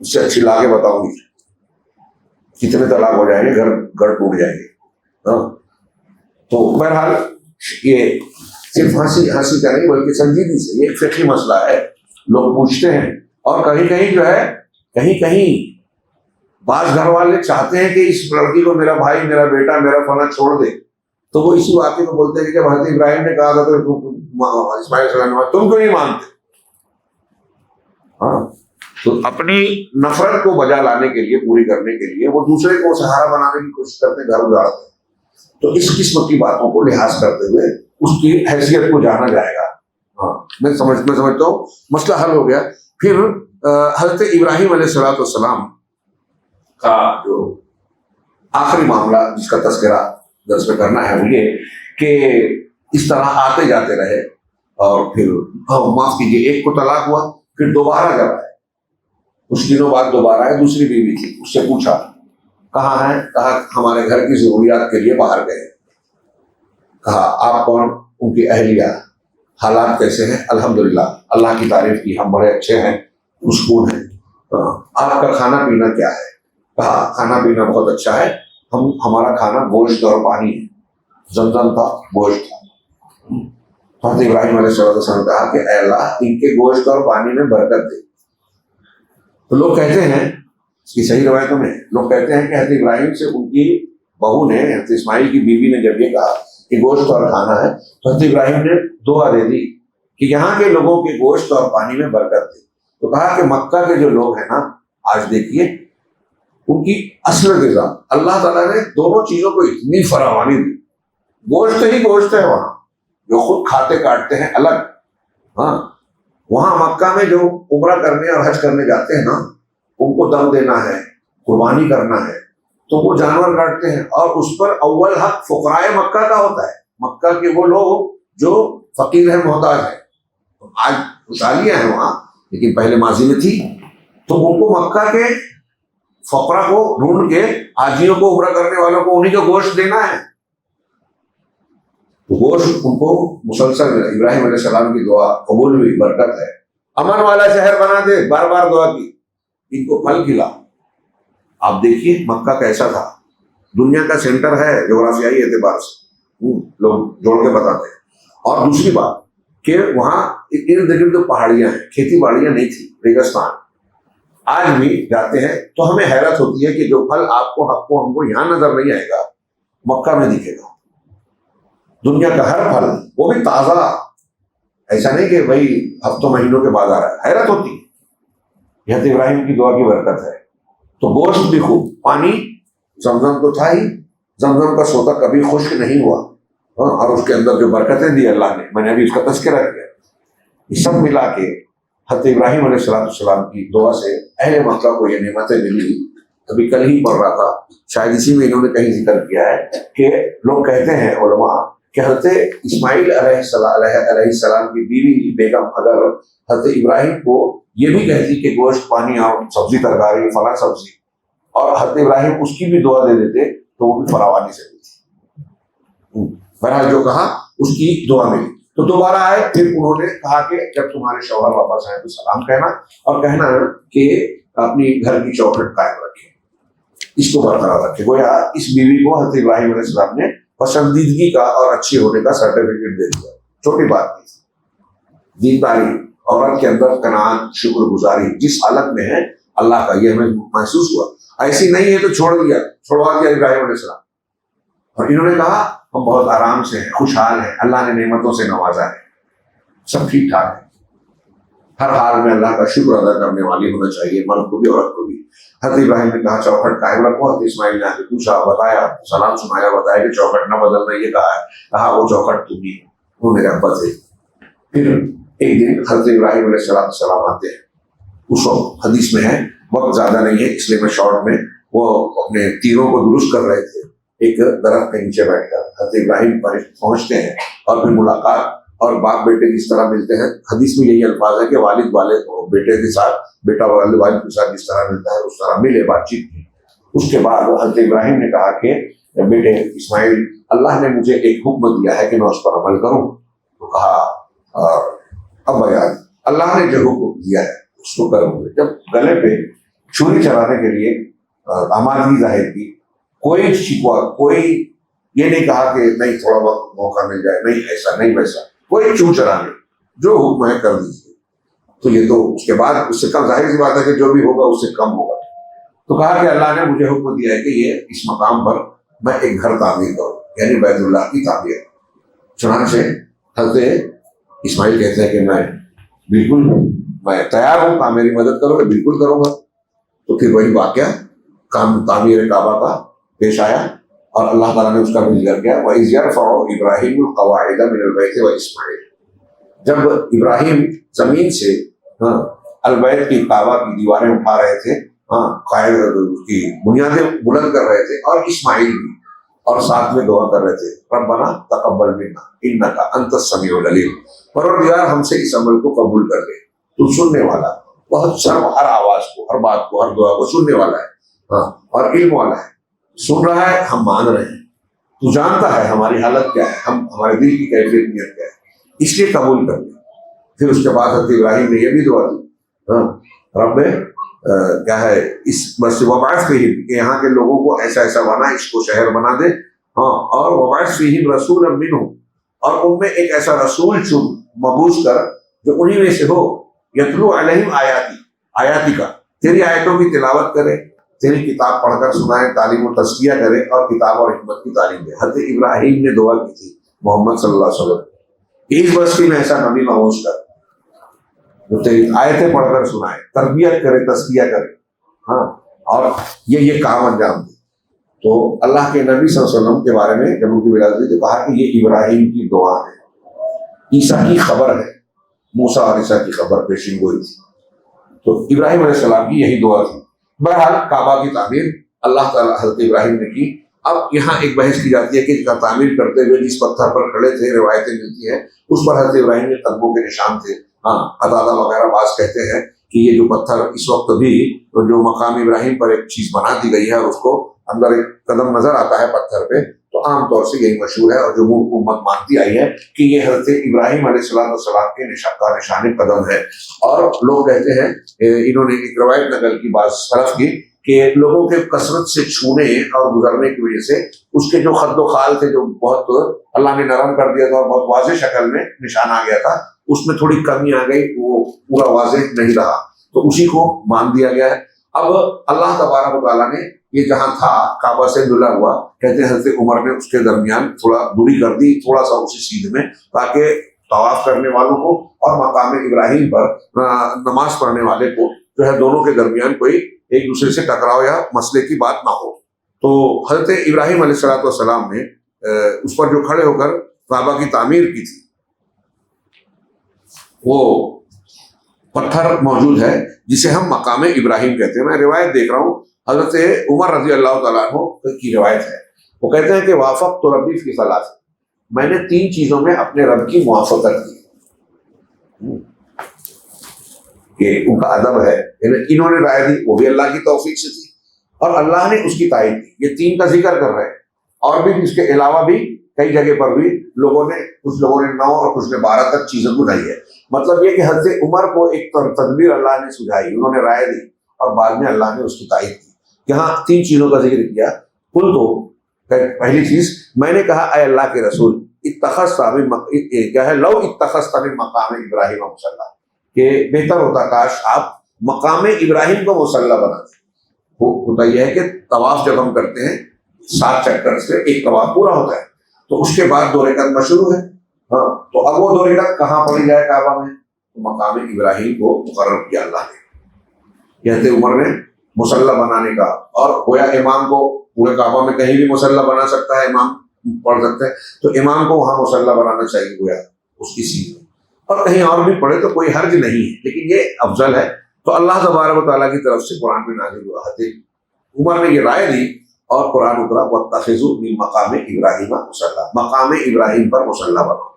اس سے اچھی لا کے بتاؤں گی، کتنے طلاق ہو جائیں گے، گھر ٹوٹ جائیں گے۔ تو بہرحال یہ صرف ہنسی کا نہیں بلکہ سنجیدگی سے یہ ایک فقہی مسئلہ ہے، لوگ پوچھتے ہیں۔ اور کہیں جو ہے کہیں بعض گھر والے چاہتے ہیں کہ اس لڑکی کو میرا بھائی، میرا بیٹا، میرا فلاں چھوڑ دے، تو وہ اسی واقعے کو بولتے ہیں کہ جب حضرت ابراہیم نے کہا تھا تو اسماعیل علیہ السلام تم کیوں نہیں مانتے؟ تو اپنی نفرت کو بجا لانے کے لیے، پوری کرنے کے لیے وہ دوسرے کو سہارا بنانے کی کوشش کرتے، گھر اجاڑتے ہیں۔ تو اس قسم کی باتوں کو لحاظ کرتے ہوئے اس کی حیثیت کو جانا جائے گا۔ میں سمجھتا ہوں مسئلہ حل ہو گیا۔ پھر حضرت ابراہیم علیہ السلام کا جو آخری معاملہ جس کا تذکرہ درس میں کرنا ہے وہ یہ کہ اس طرح آتے جاتے رہے، اور پھر معاف کیجیے ایک کو طلاق ہوا، پھر دوبارہ جب آئے، کچھ دنوں بعد دوبارہ آئے، دوسری بیوی تھی، اس سے پوچھا کہاں ہیں؟ کہا ہمارے گھر کی ضروریات کے لیے باہر گئے۔ کہا آپ کون؟ ان کی اہلیہ۔ حالات کیسے ہیں؟ الحمدللہ اللہ کی تعریف کی، ہم بڑے اچھے ہیں، پرسکون ہیں۔ آپ کا کھانا پینا کیا ہے؟ کہا کھانا پینا بہت اچھا ہے، ہمارا کھانا گوشت اور پانی ہے، زمزم تھا، گوشت تھا۔ حضرت ابراہیم علیہ السلام نے کہا کہ اے اللہ ان کے گوشت اور پانی میں برکت دے۔ تو لوگ کہتے ہیں، اس کی صحیح روایتوں میں لوگ کہتے ہیں کہ حضرت ابراہیم سے ان کی بہو نے، حضرت اسماعیل کی بیوی نے جب یہ کہا کہ گوشت اور کھانا ہے، تو حضرت ابراہیم نے دعا دے دی کہ یہاں کے لوگوں کے گوشت اور پانی میں برکت دے۔ تو کہا کہ مکہ کے جو لوگ ہیں نا، آج دیکھیے ان کی اصل غذا، اللہ تعالیٰ نے دونوں چیزوں کو اتنی فراوانی دی، گوشت ہی گوشت ہے وہاں، جو خود کھاتے کاٹتے ہیں الگ، ہاں وہاں مکہ میں جو عمرہ کرنے اور حج کرنے جاتے ہیں نا، ان کو دم دینا ہے، قربانی کرنا ہے، تو وہ جانور کاٹتے ہیں، اور اس پر اول حق فقراء مکہ کا ہوتا ہے، مکہ کے وہ لوگ جو فقیر ہیں، محتاج ہیں۔ آج خوشحالیاں ہیں وہاں، لیکن پہلے ماضی میں تھی، تو ان کو مکہ کے فقراء کو ڈھونڈ کے حاجیوں کو، عمرہ کرنے والوں کو انہی کا گوشت دینا ہے۔ تو گوشت ان کو مسلسل ابراہیم علیہ السلام کی دعا قبول ہوئی، برکت ہے، امن والا شہر بنا دے، بار بار دعا کی، ان کو پھل کھلا۔ آپ دیکھیے مکہ کیسا تھا، دنیا کا سینٹر ہے جغرافیائی اعتبار سے، لوگ جوڑ کے بتاتے ہیں۔ اور دوسری بات کہ وہاں ارد گرد پہاڑیاں ہیں، کھیتی باڑیاں نہیں تھی، ریگستان۔ آج بھی جاتے ہیں تو ہمیں حیرت ہوتی ہے کہ جو پھل آپ کو ہم کو یہاں نظر نہیں آئے گا، مکہ میں دکھے گا۔ دنیا کا ہر پھل، وہ بھی تازہ، ایسا نہیں کہ بھائی ہفتوں مہینوں کے بعد آ رہا ہے۔ حیرت ہوتی ہے، حضرت ابراہیم کی دعا کی برکت ہے۔ تو گوشت بھی خوب، پانی زمزم تو تھا ہی، زمزم کا سوتا کبھی خشک نہیں ہوا، اور اس کے اندر جو برکتیں دی اللہ نے، میں نے ابھی اس کا تذکرہ کیا، یہ سب ملا کے حضرت ابراہیم علیہ السلام کی دعا سے اہل مکہ کو یہ نعمتیں ملی۔ ابھی کل ہی پڑھ رہا تھا، شاید اسی میں انہوں نے کہیں ذکر کیا ہے کہ لوگ کہتے ہیں علماء کہ حضرت اسماعیل علیہ السلام کی بیوی بیگم اگر حضرت ابراہیم کو یہ بھی کہتی کہ گوشت، پانی اور سبزی ترکاری فلاں سبزی، اور حضرت ابراہیم اس کی بھی دعا دے دیتے تو وہ بھی فراوانی سے دیتی۔ بہرحال جو کہا اس کی دعا ملی۔ تو دوبارہ آئے، پھر انہوں نے کہا کہ جب تمہارے شوہر واپس آئے تو سلام کہنا، اور کہنا کہ اپنی گھر کی چوکھٹ قائم رکھے، اس کو برقرار رکھے۔ گویا اس بیوی کو حضرت ابراہیم علیہ السلام نے پسندیدگی کا اور اچھی ہونے کا سرٹیفکیٹ دے دیا، چھوٹی بات نہیں تھی۔ دینداری، عورت کے اندر قناعت، شکر گزاری، جس حالت میں ہے اللہ کا، یہ ہمیں محسوس ہوا۔ ایسی نہیں ہے تو چھوڑوا دیا ابراہیم علیہ السلام، اور انہوں نے کہا ہم بہت آرام سے ہیں، خوشحال ہیں، اللہ نے نعمتوں سے نوازا ہے، سب ٹھیک ٹھاک ہے۔ ہر حال میں اللہ کا شکر ادا کرنے والی ہونا چاہیے، مرد کو بھی عورت کو بھی۔ حضرت ابراہیم نے کہا چوکھٹ قائم رکھو، حضرت اسماعیل نے آ کے پوچھا، بتایا، سلام سنایا، بتایا کہ چوکھٹ نہ بدلنا، یہ کہا وہ چوکھٹ تم ہی، وہ میرے ابا تھے۔ پھر ایک دن حضرت ابراہیم علیہ السلام آتے ہیں، اس وقت حدیث میں ہے، وقت زیادہ نہیں ہے اس لیے میں شارٹ میں، وہ اپنے تیروں کو درست کر رہے تھے ایک درخت کے نیچے بیٹھ کر۔ حضرت ابراہیم پہنچتے ہیں اور پھر ملاقات، اور باپ بیٹے کس طرح ملتے ہیں، حدیث میں یہی الفاظ ہے کہ والد بیٹے کے ساتھ، بیٹا والد کے ساتھ جس طرح ملتا ہے اس طرح ملے، بات چیت کی۔ اس کے بعد حضرت ابراہیم نے کہا کہ بیٹے اسماعیل، اللہ نے مجھے ایک حکم دیا ہے کہ میں اس پر عمل کروں۔ تو کہا اب یار اللہ نے جو حکم دیا ہے اس کو کروں گے۔ جب گلے پہ چھری چلانے کے لیے آمادگی ظاہر کی، کوئی شکوہ، کوئی یہ نہیں کہا کہ نہیں تھوڑا وقت موقع مل جائے، نہیں ایسا نہیں ویسا، کوئی چوں چلانے، جو حکم ہے کر دیجیے۔ تو یہ تو اس کے بعد اس سے کم، ظاہر سی بات ہے کہ جو بھی ہوگا اس سے کم ہوگا۔ تو کہا کہ اللہ نے مجھے حکم دیا ہے کہ یہ اس مقام پر میں ایک گھر تعمیر کروں، یعنی بیت اللہ کی تعمیر۔ چنانچہ حضرت اسماعیل کہتے ہیں کہ میں بالکل میں تیار ہوں، میری مدد کرو، میں بالکل کروں گا۔ تو پھر وہی واقعہ کام تعمیر کعبہ کا پیش آیا، اور اللہ تعالیٰ نے اس کا بھی ذکر کیا، وَإِذْ يَرْفَعُ إِبْرَاهِيمُ الْقَوَاعِدَ مِنَ الْبَيْتِ وَإِسْمَاعِيلُ۔ جب ابراہیم زمین سے البیت کی کعبہ کی دیواریں اٹھا رہے تھے، قائد کی بنیادیں بلند کر رہے تھے، اور اسماعیل بھی، اور ساتھ میں دعا کر رہے تھے، ربنا تقبل منا انک انت السمیع العلیم، پروردگار ہم سے اس عمل کو قبول کر لے، تو سننے والا، بہت ہر آواز کو، ہر بات کو، ہر دعا کو سننے والا ہے، اور علم والا ہے، سن رہا ہے، ہم مان رہے ہیں، تو جانتا ہے ہماری حالت کیا ہے، ہمارے دل کی کیفیت نیت کیا ہے، اس لیے قبول کر لیں۔ پھر اس کے بعد حضرت ابراہیم نے یہ بھی دعا دی، رب کیا ہے اس بس وبعث فیہم، کہ یہاں کے لوگوں کو ایسا ایسا بنا، اس کو شہر بنا دے، اور وبعث فیہم رسولا منہم، اور ان میں ایک ایسا رسول چن، مبعوث کر، جو انہی میں سے ہو، یتلو علیہم آیاتی کا، تیری آیتوں کی تلاوت کرے، تیری کتاب پڑھ کر سنائے، تعلیم و تزکیہ کرے، اور کتاب اور حکمت کی تعلیم دے۔ حضرت ابراہیم نے دعا کی تھی محمد صلی اللہ علیہ وسلم، اس بستی میں ایسا نبی مبعوث کر، جو تیری آیتیں پڑھ کر سنائے، تربیت کرے، تزکیہ کرے، ہاں، اور یہ کام انجام دے۔ تو اللہ کے نبی صلی اللہ علیہ وسلم کے بارے میں جب ان کی ولادت ہوئی تو کہا کہ یہ ابراہیم کی دعا ہے، عیسیٰ کی خبر ہے، موسیٰ اور عیسیٰ کی خبر پیشین گوئی تھی، تو ابراہیم علیہ السلام کی یہی دعا تھی۔ بہرحال کعبہ کی تعمیر اللہ تعالیٰ حضرت ابراہیم نے کی۔ اب یہاں ایک بحث کی جاتی ہے کہ اس کا تعمیر کرتے ہوئے جس پتھر پر کھڑے تھے، روایتیں ملتی ہیں اس پر حضرت ابراہیم کے قدموں کے نشان تھے۔ ہاں، قتادہ وغیرہ بعض کہتے ہیں کہ یہ جو پتھر اس وقت بھی جو مقام ابراہیم پر ایک چیز بنا دی گئی ہے اور اس کو اندر ایک قدم نظر آتا ہے پتھر پہ، تو عام طور سے یہی مشہور ہے اور جمہور امت مانتی آئی ہے کہ یہ حضرت ابراہیم علیہ السلام کے نشان قدم ہے۔ اور لوگ کہتے ہیں، انہوں نے ایک روایت نقل کی بعض سلف کی، کہ لوگوں کے کثرت سے چھونے اور گزرنے کی وجہ سے اس کے جو خد و خال تھے جو بہت اللہ نے نرم کر دیا تھا اور بہت واضح شکل میں نشان آ گیا تھا، اس میں تھوڑی کمی آ گئی، وہ پورا واضح نہیں رہا، تو اسی کو مان دیا گیا ہے۔ اب اللہ تبارک و تعالیٰ نے یہ جہاں تھا کعبہ سے ملا ہوا، کہتے ہیں حضرت عمر نے اس کے درمیان تھوڑا دوری کر دی، تھوڑا سا اسی سیدھ میں، تاکہ طواف کرنے والوں کو اور مقام ابراہیم پر نماز پڑھنے والے کو جو ہے دونوں کے درمیان کوئی ایک دوسرے سے ٹکراؤ یا مسئلے کی بات نہ ہو۔ تو حضرت ابراہیم علیہ السلام نے اس پر جو کھڑے ہو کر کعبہ کی تعمیر کی تھی، وہ پتھر موجود ہے جسے ہم مقام ابراہیم کہتے ہیں۔ میں روایت دیکھ رہا ہوں، حضرت عمر رضی اللہ تعالیٰ عنہ کی روایت ہے، وہ کہتے ہیں کہ وافقت تو ربی فی ثلاث، میں نے 3 چیزوں میں اپنے رب کی موافقت کی، کہ ان کا ادب ہے، انہوں نے رائے دی، وہ بھی اللہ کی توفیق سے تھی اور اللہ نے اس کی تائید کی۔ یہ 3 کا ذکر کر رہے ہیں، اور بھی اس کے علاوہ بھی کئی جگہ پر بھی کچھ لوگوں نے 9 اور کچھ نے 12 تک چیزیں بنائی ہے۔ مطلب یہ کہ حضرت عمر کو ایک تدبیر اللہ نے سجھائی، انہوں نے رائے دی اور بعد میں اللہ نے اس کی تائید کی۔ یہاں 3 چیزوں کا ذکر کیا۔ کل تو پہلی چیز، میں نے کہا اے اللہ کے رسول، اتخذت کیا ہے، لو اتخذت من مقام ابراہیم مصلی، کہ بہتر ہوتا کاش آپ مقام ابراہیم کو مصلی بناتے۔ ہوتا یہ ہے کہ طواف جب ہم کرتے ہیں 7 چکر سے ایک طواف پورا ہوتا ہے، تو اس کے بعد 2 رکعت مشروع ہے، ہاں، تو اب وہ 2 رکعت کہاں پڑھی جائے کعبہ میں؟ تو مقام ابراہیم کو مقرر کیا اللہ نے، کہتے عمر نے مصلی بنانے کا، اور گویا امام کو پورے کعبہ میں کہیں بھی مصلی بنا سکتا ہے، امام پڑھ سکتے ہیں، تو امام کو وہاں مصلی بنانا چاہیے گویا اس کی سیٹ میں، اور کہیں اور بھی پڑھے تو کوئی حرج نہیں ہے، لیکن یہ افضل ہے۔ تو اللہ تبارک و تعالیٰ کی طرف سے قرآن میں نازل ہوا ہے، عمر نے یہ رائے دی اور قرآن اترا، واتخذوا من مقام ابراہیم مصلی، مقام ابراہیم پر مصلی بناؤ۔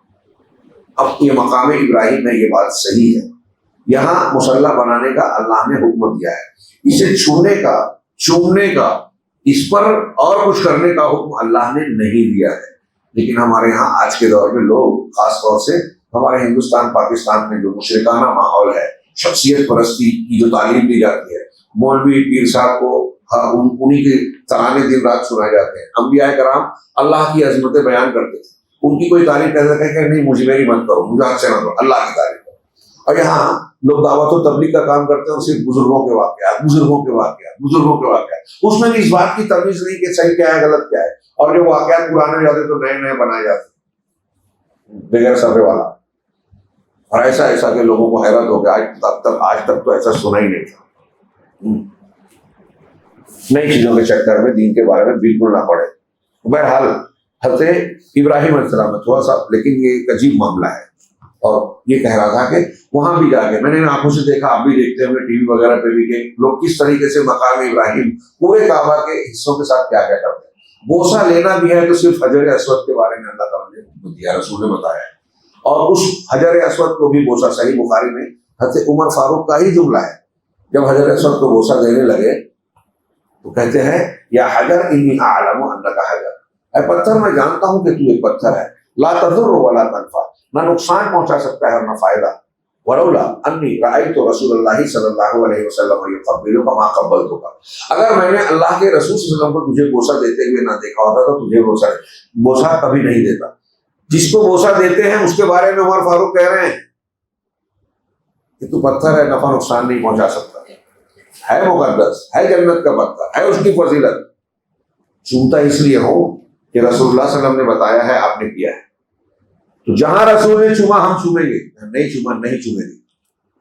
اب یہ مقام ابراہیم میں یہ بات صحیح ہے، یہاں مصلی بنانے کا اللہ نے حکم دیا ہے، اسے چھونے کا، چومنے کا، اس پر اور کچھ کرنے کا حکم اللہ نے نہیں دیا ہے۔ لیکن ہمارے یہاں آج کے دور میں لوگ، خاص طور سے ہمارے ہندوستان پاکستان میں جو مشرکانہ ماحول ہے، شخصیت پرستی کی جو تعلیم دی جاتی ہے، مولوی پیر صاحب کو انہی کے ترانے دن رات سنائے جاتے ہیں، انبیاء کرام اللہ کی عظمتیں بیان کرتے تھے، ان کی کوئی تعریف کہتے تھے کہ نہیں مجھے میری مت کرو، مجھے حد سے مت کرو، اللہ کی تعریف کرو۔ اور یہاں لوگ دعوت و تبلیغ کا کام کرتے ہیں اور صرف بزرگوں کے واقعات، بزرگوں کے واقعات، بزرگوں کے واقعات، اس میں بھی اس بات کی تمیز نہیں کہ صحیح کیا ہے غلط کیا ہے، اور جو واقعات پرانے ہو جاتے تو نئے نئے بنائے جاتے بغیر صبر والا، اور ایسا کہ لوگوں کو حیرت ہو گیا، آج تک تو ایسا سنا ہی نہیں تھا۔ نئی چیزوں کے چکر میں دین کے بارے میں بالکل نہ پڑے۔ بہرحال حضرت ابراہیم علیہ السلام میں تھوڑا سا، لیکن یہ ایک عجیب معاملہ ہے، اور یہ کہہ رہا تھا کہ وہاں بھی جا کے میں نے آنکھوں سے دیکھا، آپ بھی دیکھتے ہیں ٹی وی وغیرہ پہ بھی، کہ لوگ کس طریقے سے مقام ابراہیم پورے کعبہ کے حصوں کے ساتھ کیا کیا کرتے ہیں۔ بوسہ لینا بھی ہے تو صرف حجر اسود کے بارے میں اللہ تعالیٰ نے حکم دیا، رسول نے بتایا ہے، اور اس حجر اسود کو بھی بوسہ، صحیح بخاری میں حضرت عمر فاروق کا ہی جملہ ہے، جب حجر اسود کو بوسہ دینے لگے تو کہتے ہیں یا حجر انی اعلم انک حجر، اے پتھر میں جانتا ہوں کہ تو ایک پتھر ہے، لا تضر ولا تنفع، نہ نقصان پہنچا سکتا ہے اور نہ فائدہ، ولولا انی رأیت رسول اللہ صلی اللہ علیہ وسلم یقبلک ما قبلتک، اگر میں نے اللہ کے رسول صلی اللہ علیہ وسلم کو تجھے بوسہ دیتے ہوئے نہ دیکھا ہوتا تو تجھے بوسہ کبھی نہیں دیتا۔ جس کو بوسہ دیتے ہیں اس کے بارے میں عمر فاروق کہہ رہے ہیں کہ تو پتھر ہے، نفع نقصان نہیں پہنچا سکتا، ہے مقدس، ہے جنت کا پتھر، ہے اس کی فضیلت، چومتا اس لیے ہو کہ رسول اللہ صلی اللہ علیہ وسلم نے بتایا ہے، آپ نے کیا ہے، تو جہاں رسول نے چوما ہم چومیں گے، نہیں چوما نہیں چومیں گے۔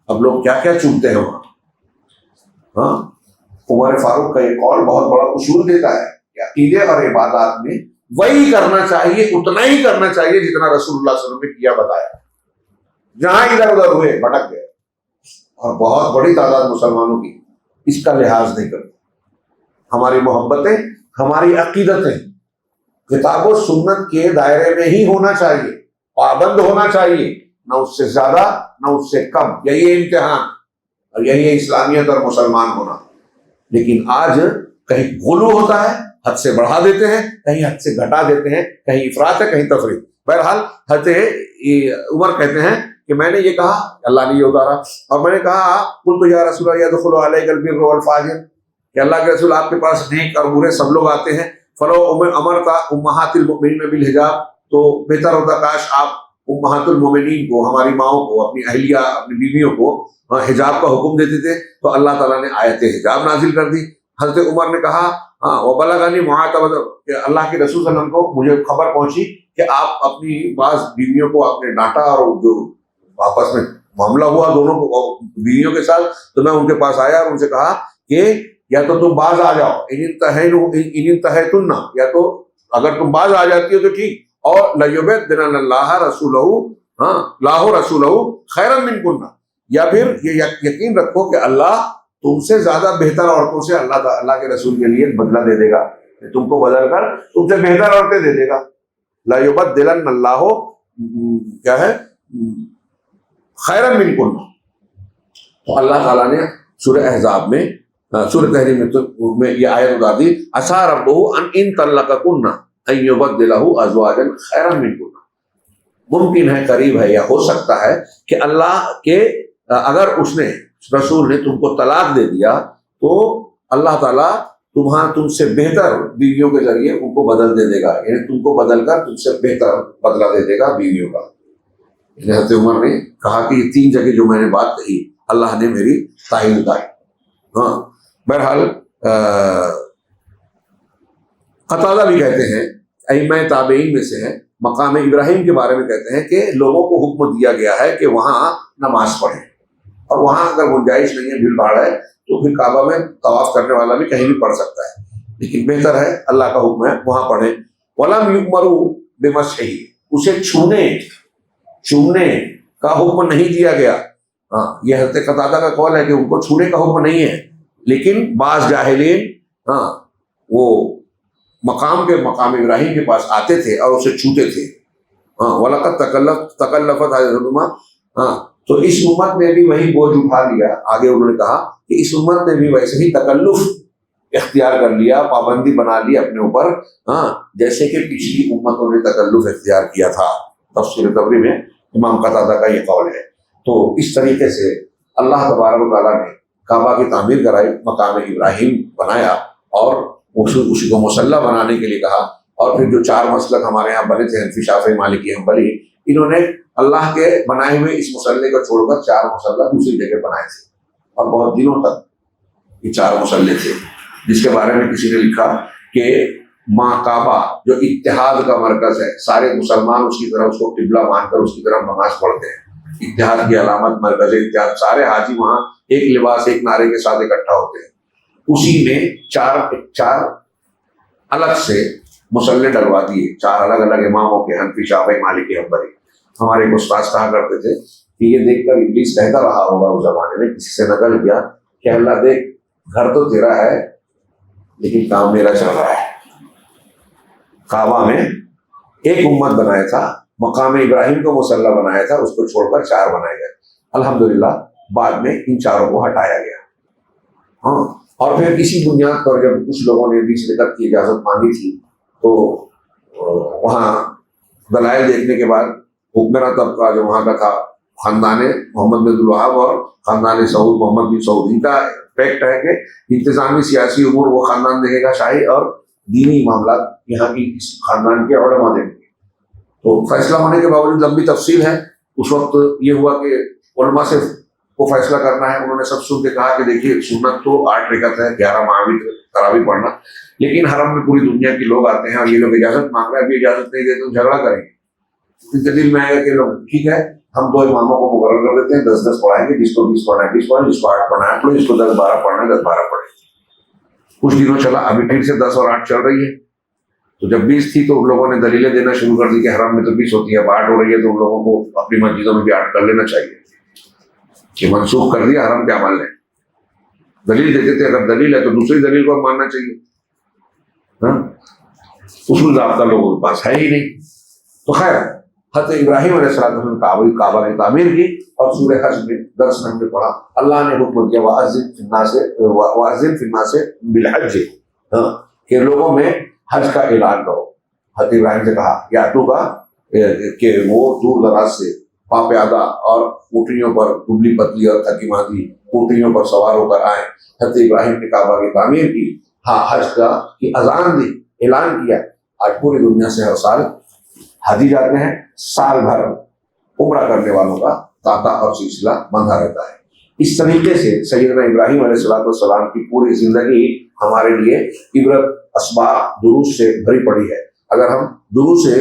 اب لوگ کیا کیا چنتے ہیں وہاں. ہاں عمر فاروق کا یہ قول بہت بڑا اصول دیتا ہے کہ عقیدے اور عبادات میں وہی کرنا چاہیے، اتنا ہی کرنا چاہیے جتنا رسول اللہ صلی اللہ علیہ وسلم نے کیا بتایا. جہاں ادھر ادھر ہوئے بھٹک گئے، اور بہت بڑی تعداد مسلمانوں کی اس کا لحاظ نہیں کرتے. ہماری محبتیں، ہماری عقیدتیں کتاب و سنت کے دائرے میں ہی ہونا چاہیے، پابند ہونا چاہیے، نہ اس سے زیادہ نہ اس سے کم. یہی ہے امتحان، اور یہی ہے اسلامیت اور مسلمان ہونا. لیکن آج کہیں غلو ہوتا ہے، حد سے بڑھا دیتے ہیں، کہیں حد سے گھٹا دیتے ہیں، کہیں افراط ہے کہیں تفریط. بہرحال حضرت عمر کہتے ہیں کہ میں نے یہ کہا، اللہ نے یہ اتارا، اور میں نے کہا قلت یا رسول اللہ یدخل علیک البر والفاجر، کہ اللہ کے رسول آپ کے پاس نیک اور برے سب لوگ آتے ہیں. فلو امرتا امہات المؤمنین بالحجاب، تو بہتر ہوتا کاش آپ امہات المؤمنین کو، ہماری ماؤں کو، اپنی اہلیہ، اپنی بیویوں کو حجاب کا حکم دیتے تھے. تو اللہ تعالیٰ نے آیت حجاب نازل کر دی. حضرت عمر نے کہا وبلغنی معاتبۃ، کہ اللہ کے رسول صلی اللہ علیہ وسلم کو مجھے خبر پہنچی کہ آپ اپنی بعض بیویوں کو آپ نے ڈانٹا، اور جو آپس میں معاملہ ہوا دونوں کو بیویوں کے ساتھ، تو میں ان کے پاس آیا اور ان سے کہا کہ یا تو تم باز آ جاؤ، ان انتہیتن، یا تو اگر تم باز آ جاتی ہو تو ٹھیک، اور لیبدلن اللہ رسولہ، لاہ رسولہ خیرا منکن، یا پھر یہ یقین رکھو کہ اللہ تم سے زیادہ بہتر عورتوں سے اللہ کے رسول کے لیے بدلہ دے دے گا، تم کو بدل کر تم سے بہتر عورتیں دے دے گا. لیبدلن اللہ کیا ہے خیرا منکن. تو اللہ تعالیٰ نے سورہ احزاب میں، سورہ تحریم میں یہ آیت اتار دی، عسیٰ ربہ ان طلقکن ان یبدلہ ازواجا خیرا منکن. ممکن ہے، قریب ہے، یا ہو سکتا ہے کہ اللہ کے اگر اس نے، رسول نے تم کو طلاق دے دیا تو اللہ تعالیٰ تم سے بہتر بیویوں کے ذریعے ان کو بدل دے دے گا، یعنی تم کو بدل کر تم سے بہتر بدلہ دے دے گا بیویوں کا. حضرت عمر نے کہا کہ یہ 3 جگہ جو میں نے بات کہی اللہ نے میری تائید اتاری. ہاں بہرحال قتادہ بھی کہتے ہیں، ائمہ تابعین میں سے ہیں، مقام ابراہیم کے بارے میں کہتے ہیں کہ لوگوں کو حکم دیا گیا ہے کہ وہاں نماز پڑھیں، اور وہاں اگر گنجائش نہیں ہے، بھیڑ بھاڑ ہے، تو پھر کعبہ میں طواف کرنے والا بھی کہیں بھی پڑھ سکتا ہے، لیکن بہتر ہے اللہ کا حکم ہے وہاں پڑھیں. وَلَمْ يُؤْمَرُوا بِمَسْحِهِ، اسے چومنے کا حکم نہیں دیا گیا. ہاں یہ حضرت قتادہ کا قول ہے کہ ان کو چھونے کا حکم نہیں ہے، لیکن بعض جاہلین وہ مقام ابراہیم کے پاس آتے تھے اور اسے چھوتے تھے. وَلَقَدْ تَكَلَّفَتْ هَذِهِ الْأُمَّةُ، تو اس امت نے بھی وہی بوجھ اٹھا لیا. آگے انہوں نے کہا کہ اس امت نے بھی ویسے ہی تکلف اختیار کر لیا، پابندی بنا لی اپنے اوپر، جیسے کہ پچھلی امتوں نے تکلف اختیار کیا تھا. تفسیر طبری میں امام قتادہ کا یہ قول ہے. تو اس طریقے سے اللہ تبارک و تعالیٰ نے کعبہ کی تعمیر کرائی، مقام ابراہیم بنایا، اور اسی کو مصلی بنانے کے لیے کہا. اور پھر جو 4 مسلک ہمارے یہاں بنے تھے، حنفی، شافعی، مالکی، حنبلی، انہوں نے اللہ کے بنائے ہوئے اس مصلی کو چھوڑ کر 4 مصلی دوسری جگہ بنائے تھے، اور بہت دنوں تک یہ 4 مصلی تھے، جس کے بارے میں کسی نے لکھا کہ ماں کعبہ جو اتحاد کا مرکز ہے، سارے مسلمان اس کی طرف، اس کو قبلہ مان کر اس کی طرف نماز پڑھتے ہیں، اتحاد کی علامت، مرکز اتحاد، سارے حاجی وہاں ایک لباس، ایک نعرے کے ساتھ اکٹھا ہوتے ہیں. اسی میں 4 الگ سے مصلی ڈلوا دیے، 4 الگ الگ اماموں کے، حنفی، شافعی، مالکی، حنبلی. ہمارے ایک استاد کہا کرتے تھے کہ یہ دیکھ کر ابلیس کہتا رہا ہوگا اس زمانے میں، کسی سے نقل کیا کہ اللہ دیکھ، گھر تو تیرا ہے لیکن کام میرا چل رہا ہے. کعبہ میں ایک امت بنایا تھا، مقام ابراہیم کو مصلی بنایا تھا، اس کو چھوڑ کر 4 بنائے گئے. الحمدللہ بعد میں ان 4 کو ہٹایا گیا. اور پھر اسی بنیاد پر جب کچھ لوگوں نے 20 بدعت کی اجازت مانگی تھی، تو وہاں دلائل دیکھنے کے بعد حکمراں طبقہ جو وہاں کا تھا، خاندان محمد بن عبدالوہاب اور خاندان سعود، محمد بن سعود، ان کا فیکٹ ہے کہ انتظامی سیاسی امور وہ خاندان دیکھے گا، شاہی اور دینی معاملات یہاں کی اس خاندان کے علماء دیں گے. تو فیصلہ ہونے کے باوجود لمبی تفصیل ہے. اس وقت یہ ہوا کہ علماء سے کو فیصلہ کرنا ہے. انہوں نے سب سن کے کہا کہ دیکھیے سنت تو 8 رکعت ہے، 11 معاوی تراویح پڑھنا، لیکن حرم میں پوری دنیا کے لوگ آتے ہیں اور یہ لوگ اجازت مانگ رہے ہیں، ابھی اجازت نہیں دیتے تو جھگڑا کریں گے. ان کے دل میں آئے گا کہ لوگ ٹھیک ہے ہم 2 اماموں کو مقرر کر دیتے ہیں، 10 پڑھائیں گے، جس کو 20 پڑھنا ہے 20 پڑھیں، جس کو 8 پڑھنا ہے 8 پڑھیں، جس کو 10-12 پڑھنا ہے 10-12 پڑھیں۔ کچھ دنوں چلا، ابھی پھر سے 10 اور 8 چل رہی ہے۔ تو جب 20 تھی تو ان لوگوں نے دلیلیں دینا شروع کر دی کہ حرم میں تو 20 ہوتی ہے، اب 8 ہو رہی ہے تو ان لوگوں کو اپنی مسجدوں میں بھی 8 کر لینا چاہیے، کہ منسوخ کر دیا حرم کے عمل نے۔ دلیل دیتے تھے، اگر دلیل ہے تو دوسری دلیل کو ماننا چاہیے۔ اصول ضابطہ لوگوں کے پاس ہے ہی نہیں۔ تو خیر، حضرت ابراہیم علیہ السلام نے کعبہ کی تعمیر کی، اور سورہ حج میں درس میں ہم نے پڑھا، اللہ نے حکم دیا وَأَذِّن فِي النَّاسِ بِالْحَجِّ، کہ لوگوں میں حج کا اعلان کرو۔ حضرت ابراہیم سے کہا یا تو کا کہ وہ دور دراز سے پاپیادہ اور اونٹنیوں پر دبلی پتلی اور تھکی ماندی اونٹنیوں پر سوار ہو کر آئے۔ حضرت ابراہیم نے کعبہ کی تعمیر کی، ہاں حج کا کی اذان دی، اعلان کیا۔ آج پوری دنیا سے ہر سال حاجی جاتے ہیں، سال بھر عمرہ کرنے والوں کا تانتا اور سلسلہ بندھا رہتا ہے۔ اس طریقے سے سیدنا ابراہیم علیہ السلام کی پوری زندگی ہمارے لیے عبرت اسباق دروس سے بھری پڑی ہے۔ اگر ہم دروس سے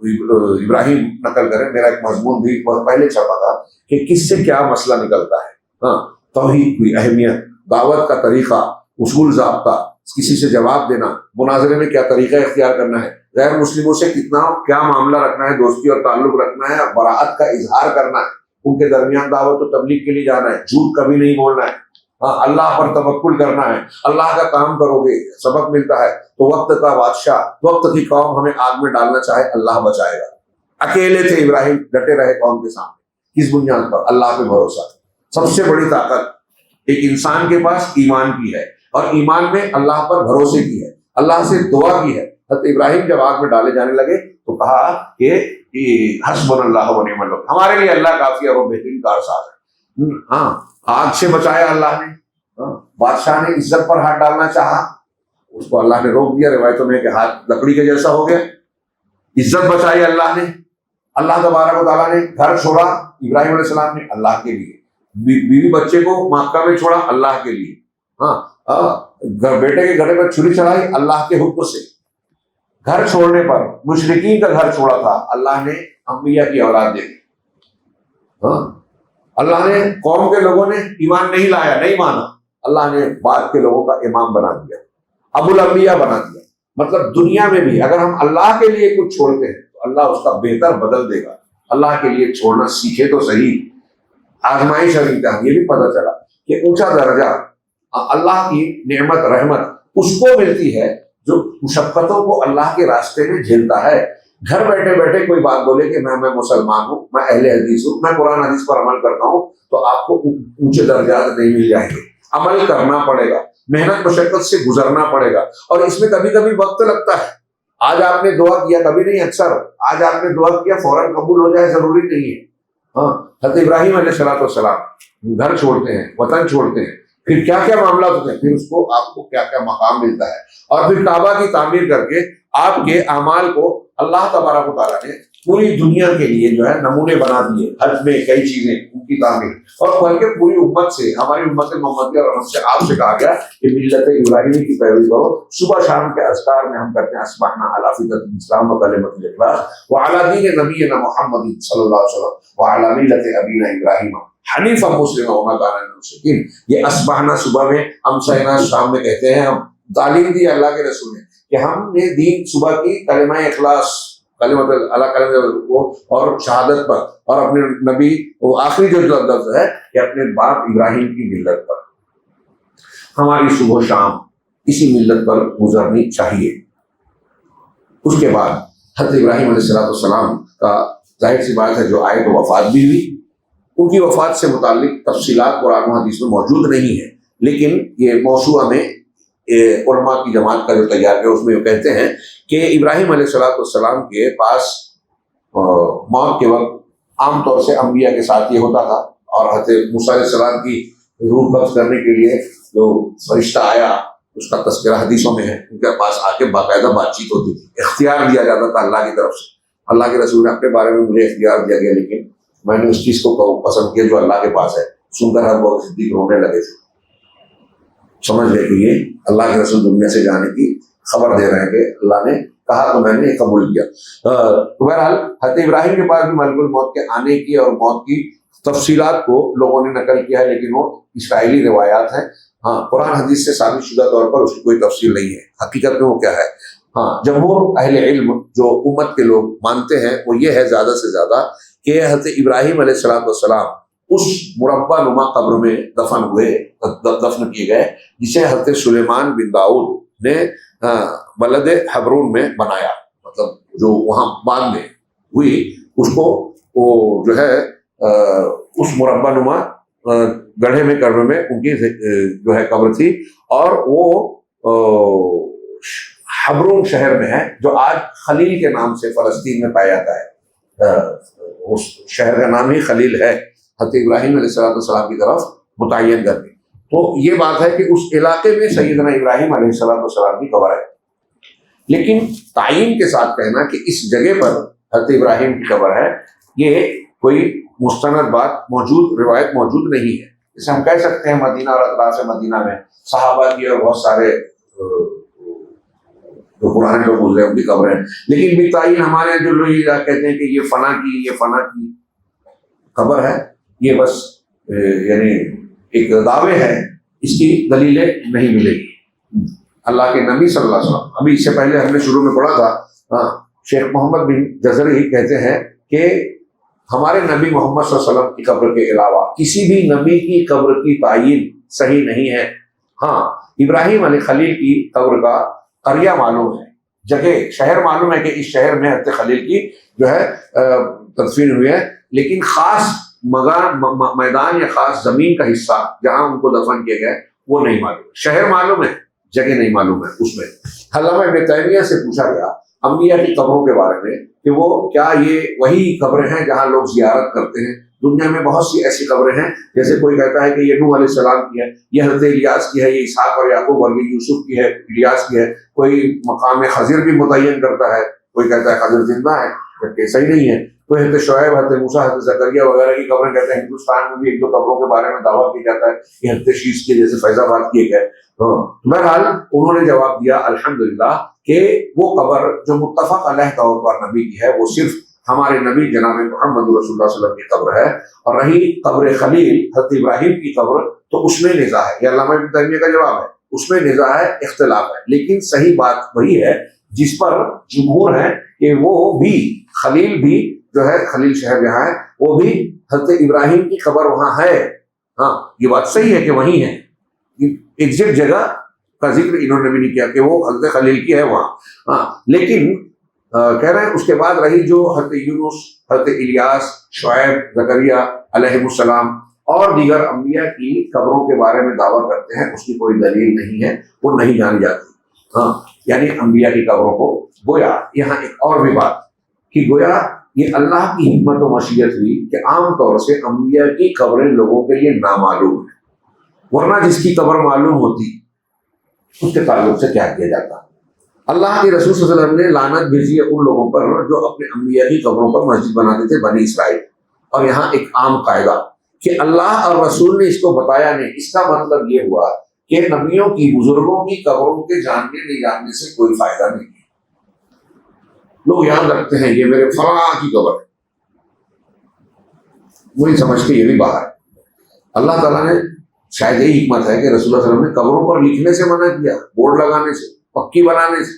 ابراہیم نقل کریں، میرا ایک مضمون بھی بہت پہلے چھپا تھا کہ کس سے کیا مسئلہ نکلتا ہے، توحید کی اہمیت، دعوت کا طریقہ، اصول ضابطہ، کسی سے جواب دینا، مناظرے میں کیا طریقہ اختیار کرنا ہے، غیر مسلموں سے کتنا کیا معاملہ رکھنا ہے، دوستی اور تعلق رکھنا ہے، اور براءت کا اظہار کرنا ہے، ان کے درمیان دعوت و تبلیغ کے لیے جانا ہے، جھوٹ کبھی نہیں بولنا ہے، اللہ پر توکل کرنا ہے، اللہ کا کام کرو گے سبق ملتا ہے۔ تو وقت کا بادشاہ، وقت کی قوم ہمیں آگ میں ڈالنا چاہے، اللہ بچائے گا۔ اکیلے تھے ابراہیم، ڈٹے رہے قوم کے سامنے، کس بنیاد پر؟ اللہ پہ بھروسہ۔ سب سے بڑی طاقت ایک انسان کے پاس ایمان کی ہے، اور ایمان میں اللہ پر بھروسے کی ہے، اللہ سے دعا کی ہے۔ حضرت ابراہیم جب آگ میں ڈالے جانے لگے تو کہا کہ حسبنا اللہ و نعم الوکیل، ہمارے لیے اللہ کافی ہے، وہ بہترین کارساز ہے۔ ہاں، آگ سے بچایا اللہ نے۔ بادشاہ نے عزت پر ہاتھ ڈالنا چاہا، اس کو اللہ نے روک دیا، روایتوں میں کہ ہاتھ لکڑی کے جیسا ہو گیا۔ عزت بچائی اللہ نے، اللہ تبارک و تعالیٰ نے گھر چھوڑا ابراہیم علیہ السلام نے اللہ کے لیے، بیوی بچے کو مکہ میں چھوڑا اللہ کے لیے، بیٹے کے گھر پر چھری چڑھائی اللہ کے حکم سے۔ گھر چھوڑنے پر مشرکین کا گھر چھوڑا تھا، اللہ نے انبیاء کی اولاد دے دی۔ اللہ نے قوم کے لوگوں نے ایمان نہیں لایا، نہیں مانا، اللہ نے بعد کے لوگوں کا امام بنا دیا، ابو الانبیاء بنا دیا۔ مطلب دنیا میں بھی اگر ہم اللہ کے لیے کچھ چھوڑتے ہیں تو اللہ اس کا بہتر بدل دے گا۔ اللہ کے لیے چھوڑنا سیکھے تو صحیح۔ آزمائش اور امتحان، یہ بھی پتہ چلا کہ اونچا درجہ اللہ کی نعمت رحمت اس کو ملتی ہے جو مشقتوں کو اللہ کے راستے میں جھیلتا ہے۔ گھر بیٹھے بیٹھے کوئی بات بولے کہ میں مسلمان ہوں، میں اہل حدیث ہوں، میں قرآن حدیث پر عمل کرتا ہوں، تو آپ کو اونچے درجات نہیں مل جائیں گے۔ عمل کرنا پڑے گا، محنت مشقت سے گزرنا پڑے گا، اور اس میں کبھی کبھی وقت لگتا ہے۔ آج آپ نے دعا کیا، کبھی نہیں اکثر، آج آپ نے دعا کیا فوراً قبول ہو جائے ضروری نہیں ہے۔ حضرت ابراہیم علیہ السلام گھر چھوڑتے ہیں، وطن چھوڑتے ہیں، پھر کیا کیا معاملات ہوتے ہیں، پھر اس کو آپ کو کیا کیا مقام ملتا ہے، اور پھر کعبہ کی تعمیر کر کے آپ کے اعمال کو اللہ تبارک و تعالیٰ نے پوری دنیا کے لیے جو ہے نمونے بنا دیے۔ حج میں کئی چیزیں ان کی تعمیر، اور بلکہ پوری امت سے، ہماری امت محمدیہ اور ہم سے آپ سے کہا گیا کہ ملت ابراہیمی کی پیروی کرو۔ صبح شام کے اذکار میں ہم کرتے ہیں اصبحنا علی فطرۃ الاسلام وکلمۃ الاخلاص وعلی دین نبینا محمد صلی اللہ علیہ وسلم وعلی ملت ابینا ابراہیم حنیفا مسلما وما کان من المشرکین۔ یہ اصبحنا صبح میں، امسینا شام میں کہتے ہیں۔ ہم تعلیم دی اللہ کے رسول نے کہ ہم نے دین صبح کی کلمہ اخلاص، کلمۃ اللہ کلمہ اور شہادت پر، اور اپنے نبی وہ آخری جو لفظ ہے کہ اپنے باپ ابراہیم کی ملت پر۔ ہماری صبح و شام اسی ملت پر گزرنی چاہیے۔ اس کے بعد حضرت ابراہیم علیہ السلام کا ظاہر سی بات ہے جو آئے تو وفات بھی ہوئی۔ ان کی وفات سے متعلق تفصیلات قرآن و حدیث میں موجود نہیں ہیں، لیکن یہ موسوعہ میں علماء کی جماعت کا جو تیار کیا اس میں یہ کہتے ہیں کہ ابراہیم علیہ السلام کے پاس موت کے وقت عام طور سے انبیاء کے ساتھ یہ ہوتا تھا، اور حضرت موسیٰ علیہ السلام کی روح قبض کرنے کے لیے جو فرشتہ آیا اس کا تذکرہ حدیثوں میں ہے، ان کے پاس آ کے باقاعدہ بات چیت ہوتی تھی، اختیار دیا جاتا تھا اللہ کی طرف سے۔ اللہ کے رسول نے اپنے بارے میں مجھے اختیار دیا گیا، لیکن میں نے اس چیز کو پسند کیا جو اللہ کے پاس ہے۔ سن کر ہر وقت صدیق رونے لگے تھے، سمجھ گئے کہ یہ اللہ کے رسول دنیا سے جانے کی خبر دے رہے ہیں کہ اللہ نے کہا تو میں نے قبول کیا۔ تو بہرحال حضرت ابراہیم کے پاس بھی ملک الموت کے آنے کی اور موت کی تفصیلات کو لوگوں نے نقل کیا ہے، لیکن وہ اسرائیلی روایات ہیں۔ ہاں، قرآن حدیث سے ثابت شدہ طور پر اس کی کوئی تفصیل نہیں ہے، حقیقت میں وہ کیا ہے۔ ہاں، جمہور اہل علم جو امت کے لوگ مانتے ہیں وہ یہ ہے زیادہ سے زیادہ کہ حضرت ابراہیم علیہ السلام اس مربع نما قبر میں دفن کیے گئے جسے حضرت سلیمان بن داؤد نے بلد حبرون میں بنایا، مطلب جو وہاں بعد میں ہوئی اس کو وہ جو ہے اس مربع نما گڑھے میں قبر میں ان کی جو ہے قبر تھی، اور وہ حبرون شہر میں ہے جو آج خلیل کے نام سے فلسطین میں پایا جاتا ہے۔ اس شہر کا نام ہی خلیل ہے، حضرت ابراہیم علیہ السلام کی طرف متعین کر کے۔ تو یہ بات ہے کہ اس علاقے میں سیدنا ابراہیم علیہ السلام کی قبر ہے، لیکن تعین کے ساتھ کہنا کہ اس جگہ پر حضرت ابراہیم کی قبر ہے، یہ کوئی مستند بات روایت موجود نہیں ہے۔ جیسے ہم کہہ سکتے ہیں مدینہ اور اطراف مدینہ میں صحابہ کی اور بہت سارے جو پرانے لوگ گزرے ان کی قبریں، لیکن بالتعین ہمارے جو لوگ کہتے ہیں کہ یہ فلاں کی قبر ہے، یہ بس یعنی ایک دعوے ہے، اس کی دلیلیں نہیں ملے گی۔ اللہ کے نبی صلی اللہ علیہ وسلم، ابھی اس سے پہلے ہم نے شروع میں پڑھا تھا، شیخ محمد بن جزری کہتے ہیں کہ ہمارے نبی محمد صلی اللہ علیہ وسلم کی قبر کے علاوہ کسی بھی نبی کی قبر کی تعین صحیح نہیں ہے۔ ہاں، ابراہیم علیہ خلیل کی قبر کا قریہ معلوم ہے، جگہ شہر معلوم ہے کہ اس شہر میں حضرت خلیل کی جو ہے تدفین ہوئی ہے، لیکن خاص میدان یا خاص زمین کا حصہ جہاں ان کو دفن کیا گیا وہ نہیں معلوم ہے۔ شہر معلوم ہے، جگہ نہیں معلوم ہے۔ اس میں علامہ ابن تیمیہ سے پوچھا گیا انبیاء کی قبروں کے بارے میں کہ وہ کیا یہ وہی قبریں ہیں جہاں لوگ زیارت کرتے ہیں؟ دنیا میں بہت سی ایسی قبریں ہیں، جیسے کوئی کہتا ہے کہ یہ نوح علیہ السلام کی ہے، یہ حضرت الیاس کی ہے، یہ اسحاق اور یعقوب اور یہ یوسف کی ہے، الیاس کی ہے۔ کوئی مقام خضر بھی متعین کرتا ہے، کوئی کہتا ہے خضر زندہ ہے، جبکہ صحیح نہیں ہے۔ کوئی حضرت شعیب، حضرت موسیٰ، حضرت زکریا وغیرہ کی قبریں کہتے ہیں۔ ہندوستان میں بھی ایک دو قبروں کے بارے میں دعویٰ کیا جاتا ہے کہ حضرت شیش کے جیسے فیض آباد کیے گئے۔ بہرحال انہوں نے جواب دیا الحمدللہ کہ وہ قبر جو متفق علیہ طور پر نبی کی ہے وہ صرف ہمارے نبی جناب محمد رسول اللہ صلی اللہ علیہ وسلم کی قبر ہے، اور رہی قبر خلیل حضرت ابراہیم کی قبر تو اس میں نزاع ہے۔ یہ علامہ ابن تیمیہ کا جواب ہے، اس میں نزاع ہے، اختلاف ہے، لیکن صحیح بات وہی ہے جس پر جمہور ہے کہ وہ بھی خلیل بھی جو ہے خلیل شہر جہاں ہے وہ بھی حضرت ابراہیم کی قبر وہاں ہے۔ ہاں، یہ بات صحیح ہے کہ وہیں ہے، ایگزیکٹ جگہ کا ذکر انہوں نے بھی نہیں کیا کہ وہ حضرت خلیل کی ہے وہاں۔ ہاں، لیکن کہہ رہے ہیں اس کے بعد رہی جو حضرت یونس، حضرت الیاس، شعیب، زکریا علیہ السلام اور دیگر انبیاء کی قبروں کے بارے میں دعویٰ کرتے ہیں، اس کی کوئی دلیل نہیں ہے، وہ نہیں جانی جاتی۔ ہاں، یعنی انبیاء کی قبروں کو گویا یہاں ایک اور بھی بات کہ گویا یہ اللہ کی حکمت و مشیت ہوئی کہ عام طور سے انبیاء کی قبریں لوگوں کے لیے نامعلوم ہیں، ورنہ جس کی قبر معلوم ہوتی اس کے تعلق سے کیا کیا جاتا۔ اللہ کے رسول صلی اللہ علیہ وسلم نے لعنت بھیجی ہے ان لوگوں پر جو اپنے انبیاء کی قبروں پر مسجد بناتے تھے، بنی اسرائیل۔ اور یہاں ایک عام قاعدہ کہ اللہ اور رسول نے اس کو بتایا نہیں، اس کا مطلب یہ ہوا کہ نبیوں کی، بزرگوں کی قبروں کے جاننے نہیں جاننے سے کوئی فائدہ نہیں ہے۔ لوگ یاد رکھتے ہیں یہ میرے فلاں کی قبر ہے، وہی سمجھ کے یہ بھی باہر ہے۔ اللہ تعالیٰ نے شاید یہی حکمت ہے کہ رسول اللہ صلی اللہ علیہ وسلم نے قبروں پر لکھنے سے منع کیا، بورڈ لگانے سے، پکی بنانے سے،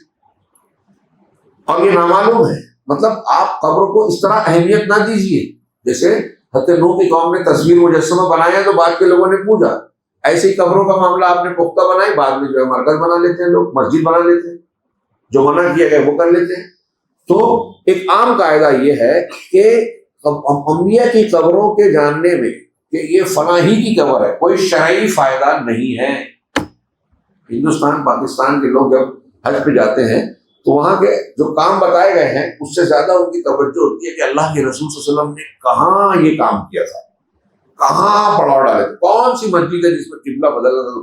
اور یہ نامعلوم ہے۔ مطلب آپ قبر کو اس طرح اہمیت نہ دیجیے، جیسے حضرت نوح کی قوم نے تصویر مجسمہ بنایا تو بعد کے لوگوں نے پوجا، ایسے ہی قبروں کا معاملہ آپ نے پختہ بنائی، بعد میں جو ہے مرکز بنا لیتے ہیں لوگ، مسجد بنا لیتے ہیں، جو منع کیا گیا وہ کر لیتے ہیں۔ تو ایک عام قاعدہ یہ ہے کہ انبیاء کی قبروں کے جاننے میں کہ یہ فلاں ہی کی قبر ہے کوئی شرعی فائدہ نہیں ہے۔ ہندوستان، پاکستان کے لوگ جب حج پہ جاتے ہیں تو وہاں کے جو کام بتائے گئے ہیں اس سے زیادہ ان کی توجہ ہوتی ہے کہ اللہ کے رسول صلی اللہ علیہ وسلم نے کہاں یہ کام کیا تھا، کہاں پڑاؤ ڈالے تھے، کون سی مسجد ہے جس میں قبلہ بدلا تھا،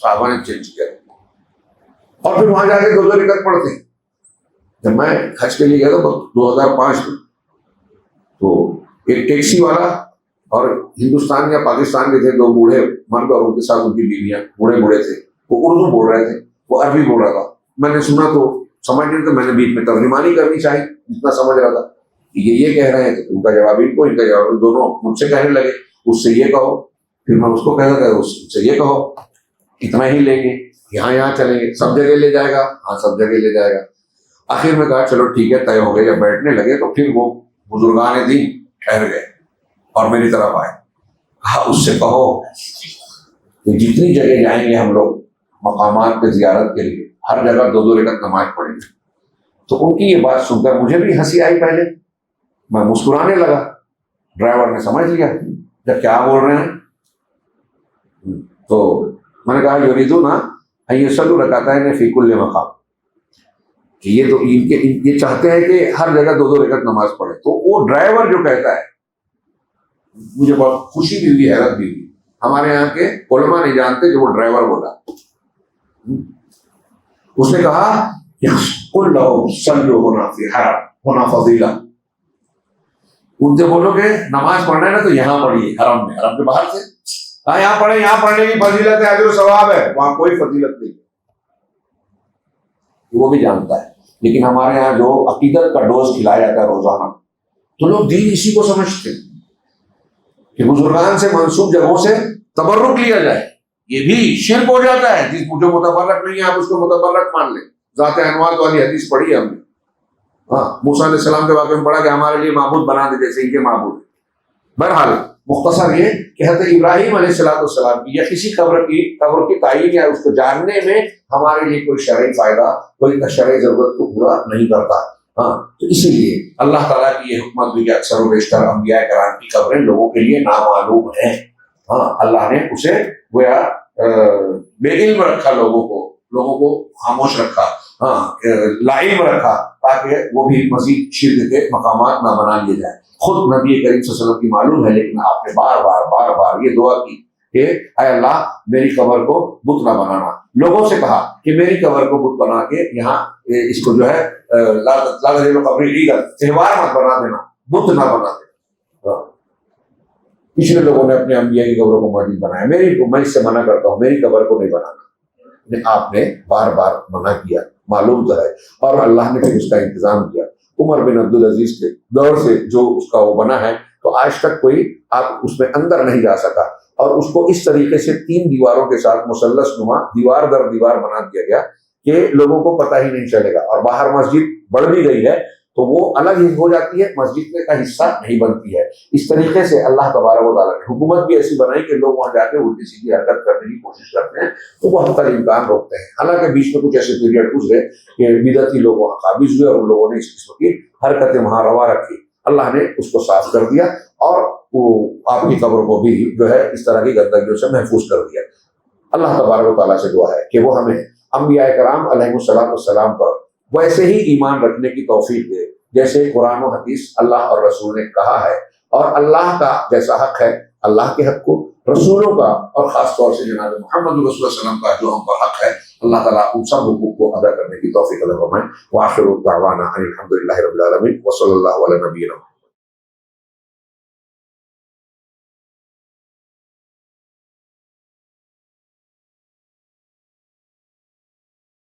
صحابہ نے چینج کیا، اور پھر وہاں جا کے 2 رکعت پڑھتے ہیں۔ جب میں حج کے لیے گیا تھا 2005 میں، تو ایک ٹیکسی والا اور ہندوستان یا پاکستان کے تھے 2 بوڑھے مرد اور ان کے ساتھ ان کی بیویاں، بوڑھے تھے، وہ اردو بول رہے تھے، وہ عربی بول رہا تھا۔ میں نے سنا تو سمجھ نہیں تو میں نے بیچ میں ترجمانی کرنی چاہیے جتنا سمجھ رہا تھا. یہ کہہ رہے ہیں تو ان کا جواب ان کو، ان کا جواب دونوں مجھ سے کہنے لگے اس سے یہ کہو، پھر میں اس کو کہہ رہا تھا اس سے یہ کہو، اتنا ہی لیں گے، یہاں چلیں گے، سب جگہ لے جائے گا، ہاں سب جگہ لے جائے گا. آخر میں کہا چلو ٹھیک ہے طے ہو گئے. جب بیٹھنے لگے تو پھر وہ بزرگان دین ٹھہر گئے اور میری طرف آئے. کہا اس سے کہو کہ جتنی جگہ جائیں گے ہم لوگ مقامات پہ زیارت کے لیے ہر جگہ 2 رکعت نماز پڑھیں گے. تو ان کی یہ بات سن کر مجھے بھی ہنسی آئی، پہلے میں مسکرانے لگا. ڈرائیور نے سمجھ لیا جب کیا بول رہے ہیں، تو میں نے کہا یریدون ان یصلوا رکعتین فی کل مقام، کہ یہ تو یہ چاہتے ہیں کہ ہر جگہ 2 رکعت نماز پڑھے. تو وہ ڈرائیور جو کہتا ہے مجھے بہت خوشی بھی ہوئی، حیرت بھی ہوئی. ہمارے یہاں کے علماء نہیں جانتے کہ وہ ڈرائیور بولا. اس نے کہا قل لهم صلوا هنا فی حرم هنا فضیلہ، ان سے بولو کہ نماز پڑھنا ہے نا تو یہاں پڑھیے، حرم میں، حرم کے باہر سے. ہاں یہاں پڑھیں، یہاں پڑھنے کی فضیلت ہے، اجر و ثواب ہے، وہاں کوئی فضیلت نہیں. وہ بھی جانتا ہے. لیکن ہمارے یہاں جو عقیدت کا ڈوز کھلایا جاتا ہے روزانہ، تو لوگ دین اسی کو سمجھتے ہیں کہ بزرگان سے منسوب جگہوں سے تبرک لیا جائے. یہ بھی شرک ہو جاتا ہے. جس جو متبرک نہیں ہے آپ اس کو متبرک مان لیں. ذات انوات والی حدیث پڑھی ہے ہم نے. ہاں موسیٰ علیہ السلام کے واقعے میں پڑھا کہ ہمارے لیے معبود بنا دے جیسے ان کے معبود. بہرحال مختصر یہ کہ حضرت ابراہیم علیہ السلام کی یا کسی قبر کی تعین یا اس کو جاننے میں ہمارے لیے کوئی شرعی فائدہ، کوئی شرعی ضرورت کو پورا نہیں کرتا. ہاں تو اسی لیے اللہ تعالیٰ کی یہ حکمت بھی کہ اکثر و بیشتر انبیاء کرام کی قبریں لوگوں کے لیے نامعلوم ہیں. ہاں اللہ نے اسے گویا بے علم رکھا، لوگوں کو خاموش رکھا، ہاں لا علم رکھا، تاکہ وہ بھی مزید شرک کے مقامات نہ بنا لیے جائیں. خود نبی کریم صلی اللہ علیہ وسلم کی معلوم ہے، لیکن آپ نے بار بار یہ دعا کی کہ اے اللہ میری قبر کو بت نہ بنانا. لوگوں سے کہا کہ میری قبر کو بت بنا کے یہاں اس کو جو ہے لا تجعلوا قبری عیدا، تہوار مت بنا دینا، بت نہ بنا دینا. پچھلے لوگوں نے اپنے انبیاء کی قبروں کو مسجد بنایا، میں اس سے منع کرتا ہوں، میری قبر کو نہیں بنانا. آپ نے بار منع کیا، معلوم تو ہے، اور اللہ نے پھر اس کا انتظام کیا. عمر بن عبدالعزیز کے دور سے جو اس کا وہ بنا ہے، تو آج تک کوئی آپ اس میں اندر نہیں جا سکا. اور اس کو اس طریقے سے 3 دیواروں کے ساتھ مثلث نما دیوار در دیوار بنا دیا گیا کہ لوگوں کو پتہ ہی نہیں چلے گا. اور باہر مسجد بڑھ بھی گئی ہے تو وہ الگ ہی ہو جاتی ہے، مسجد کا حصہ نہیں بنتی ہے. اس طریقے سے اللہ تبارک و تعالیٰ نے حکومت بھی ایسی بنائی کہ لوگ وہاں جا کے الٹی سیدھی حرکت کرنے کی کوشش کرتے ہیں تو وہ حتی الامکان روکتے ہیں. حالانکہ بیچ میں کچھ ایسے پیریڈ گزرے کہ بدعتی لوگ وہاں قابض ہوئے اور ان لوگوں نے اس قسم کی حرکتیں وہاں روا رکھی. اللہ نے اس کو صاف کر دیا اور وہ آپ کی قبر کو بھی جو ہے اس طرح کی گندگیوں سے محفوظ کر دیا. اللہ تبارک و تعالیٰ سے دعا ہے کہ وہ ہمیں انبیاء کرام علیہ السلام پر ویسے ہی ایمان رکھنے کی توفیق دے جیسے قرآن و حدیث اللہ اور رسول نے کہا ہے. اور اللہ کا جیسا حق ہے اللہ کے حق کو، رسولوں کا اور خاص طور سے جناب محمد رسول اللہ صلی اللہ علیہ وسلم کا جو ہم پر حق ہے، اللہ تعالیٰ ان سب حقوق کو ادا کرنے کی توفیق عطا فرمائے. وآخر دعوانا ان الحمد للہ رب العالمین وصلی اللہ علیہ نبینا.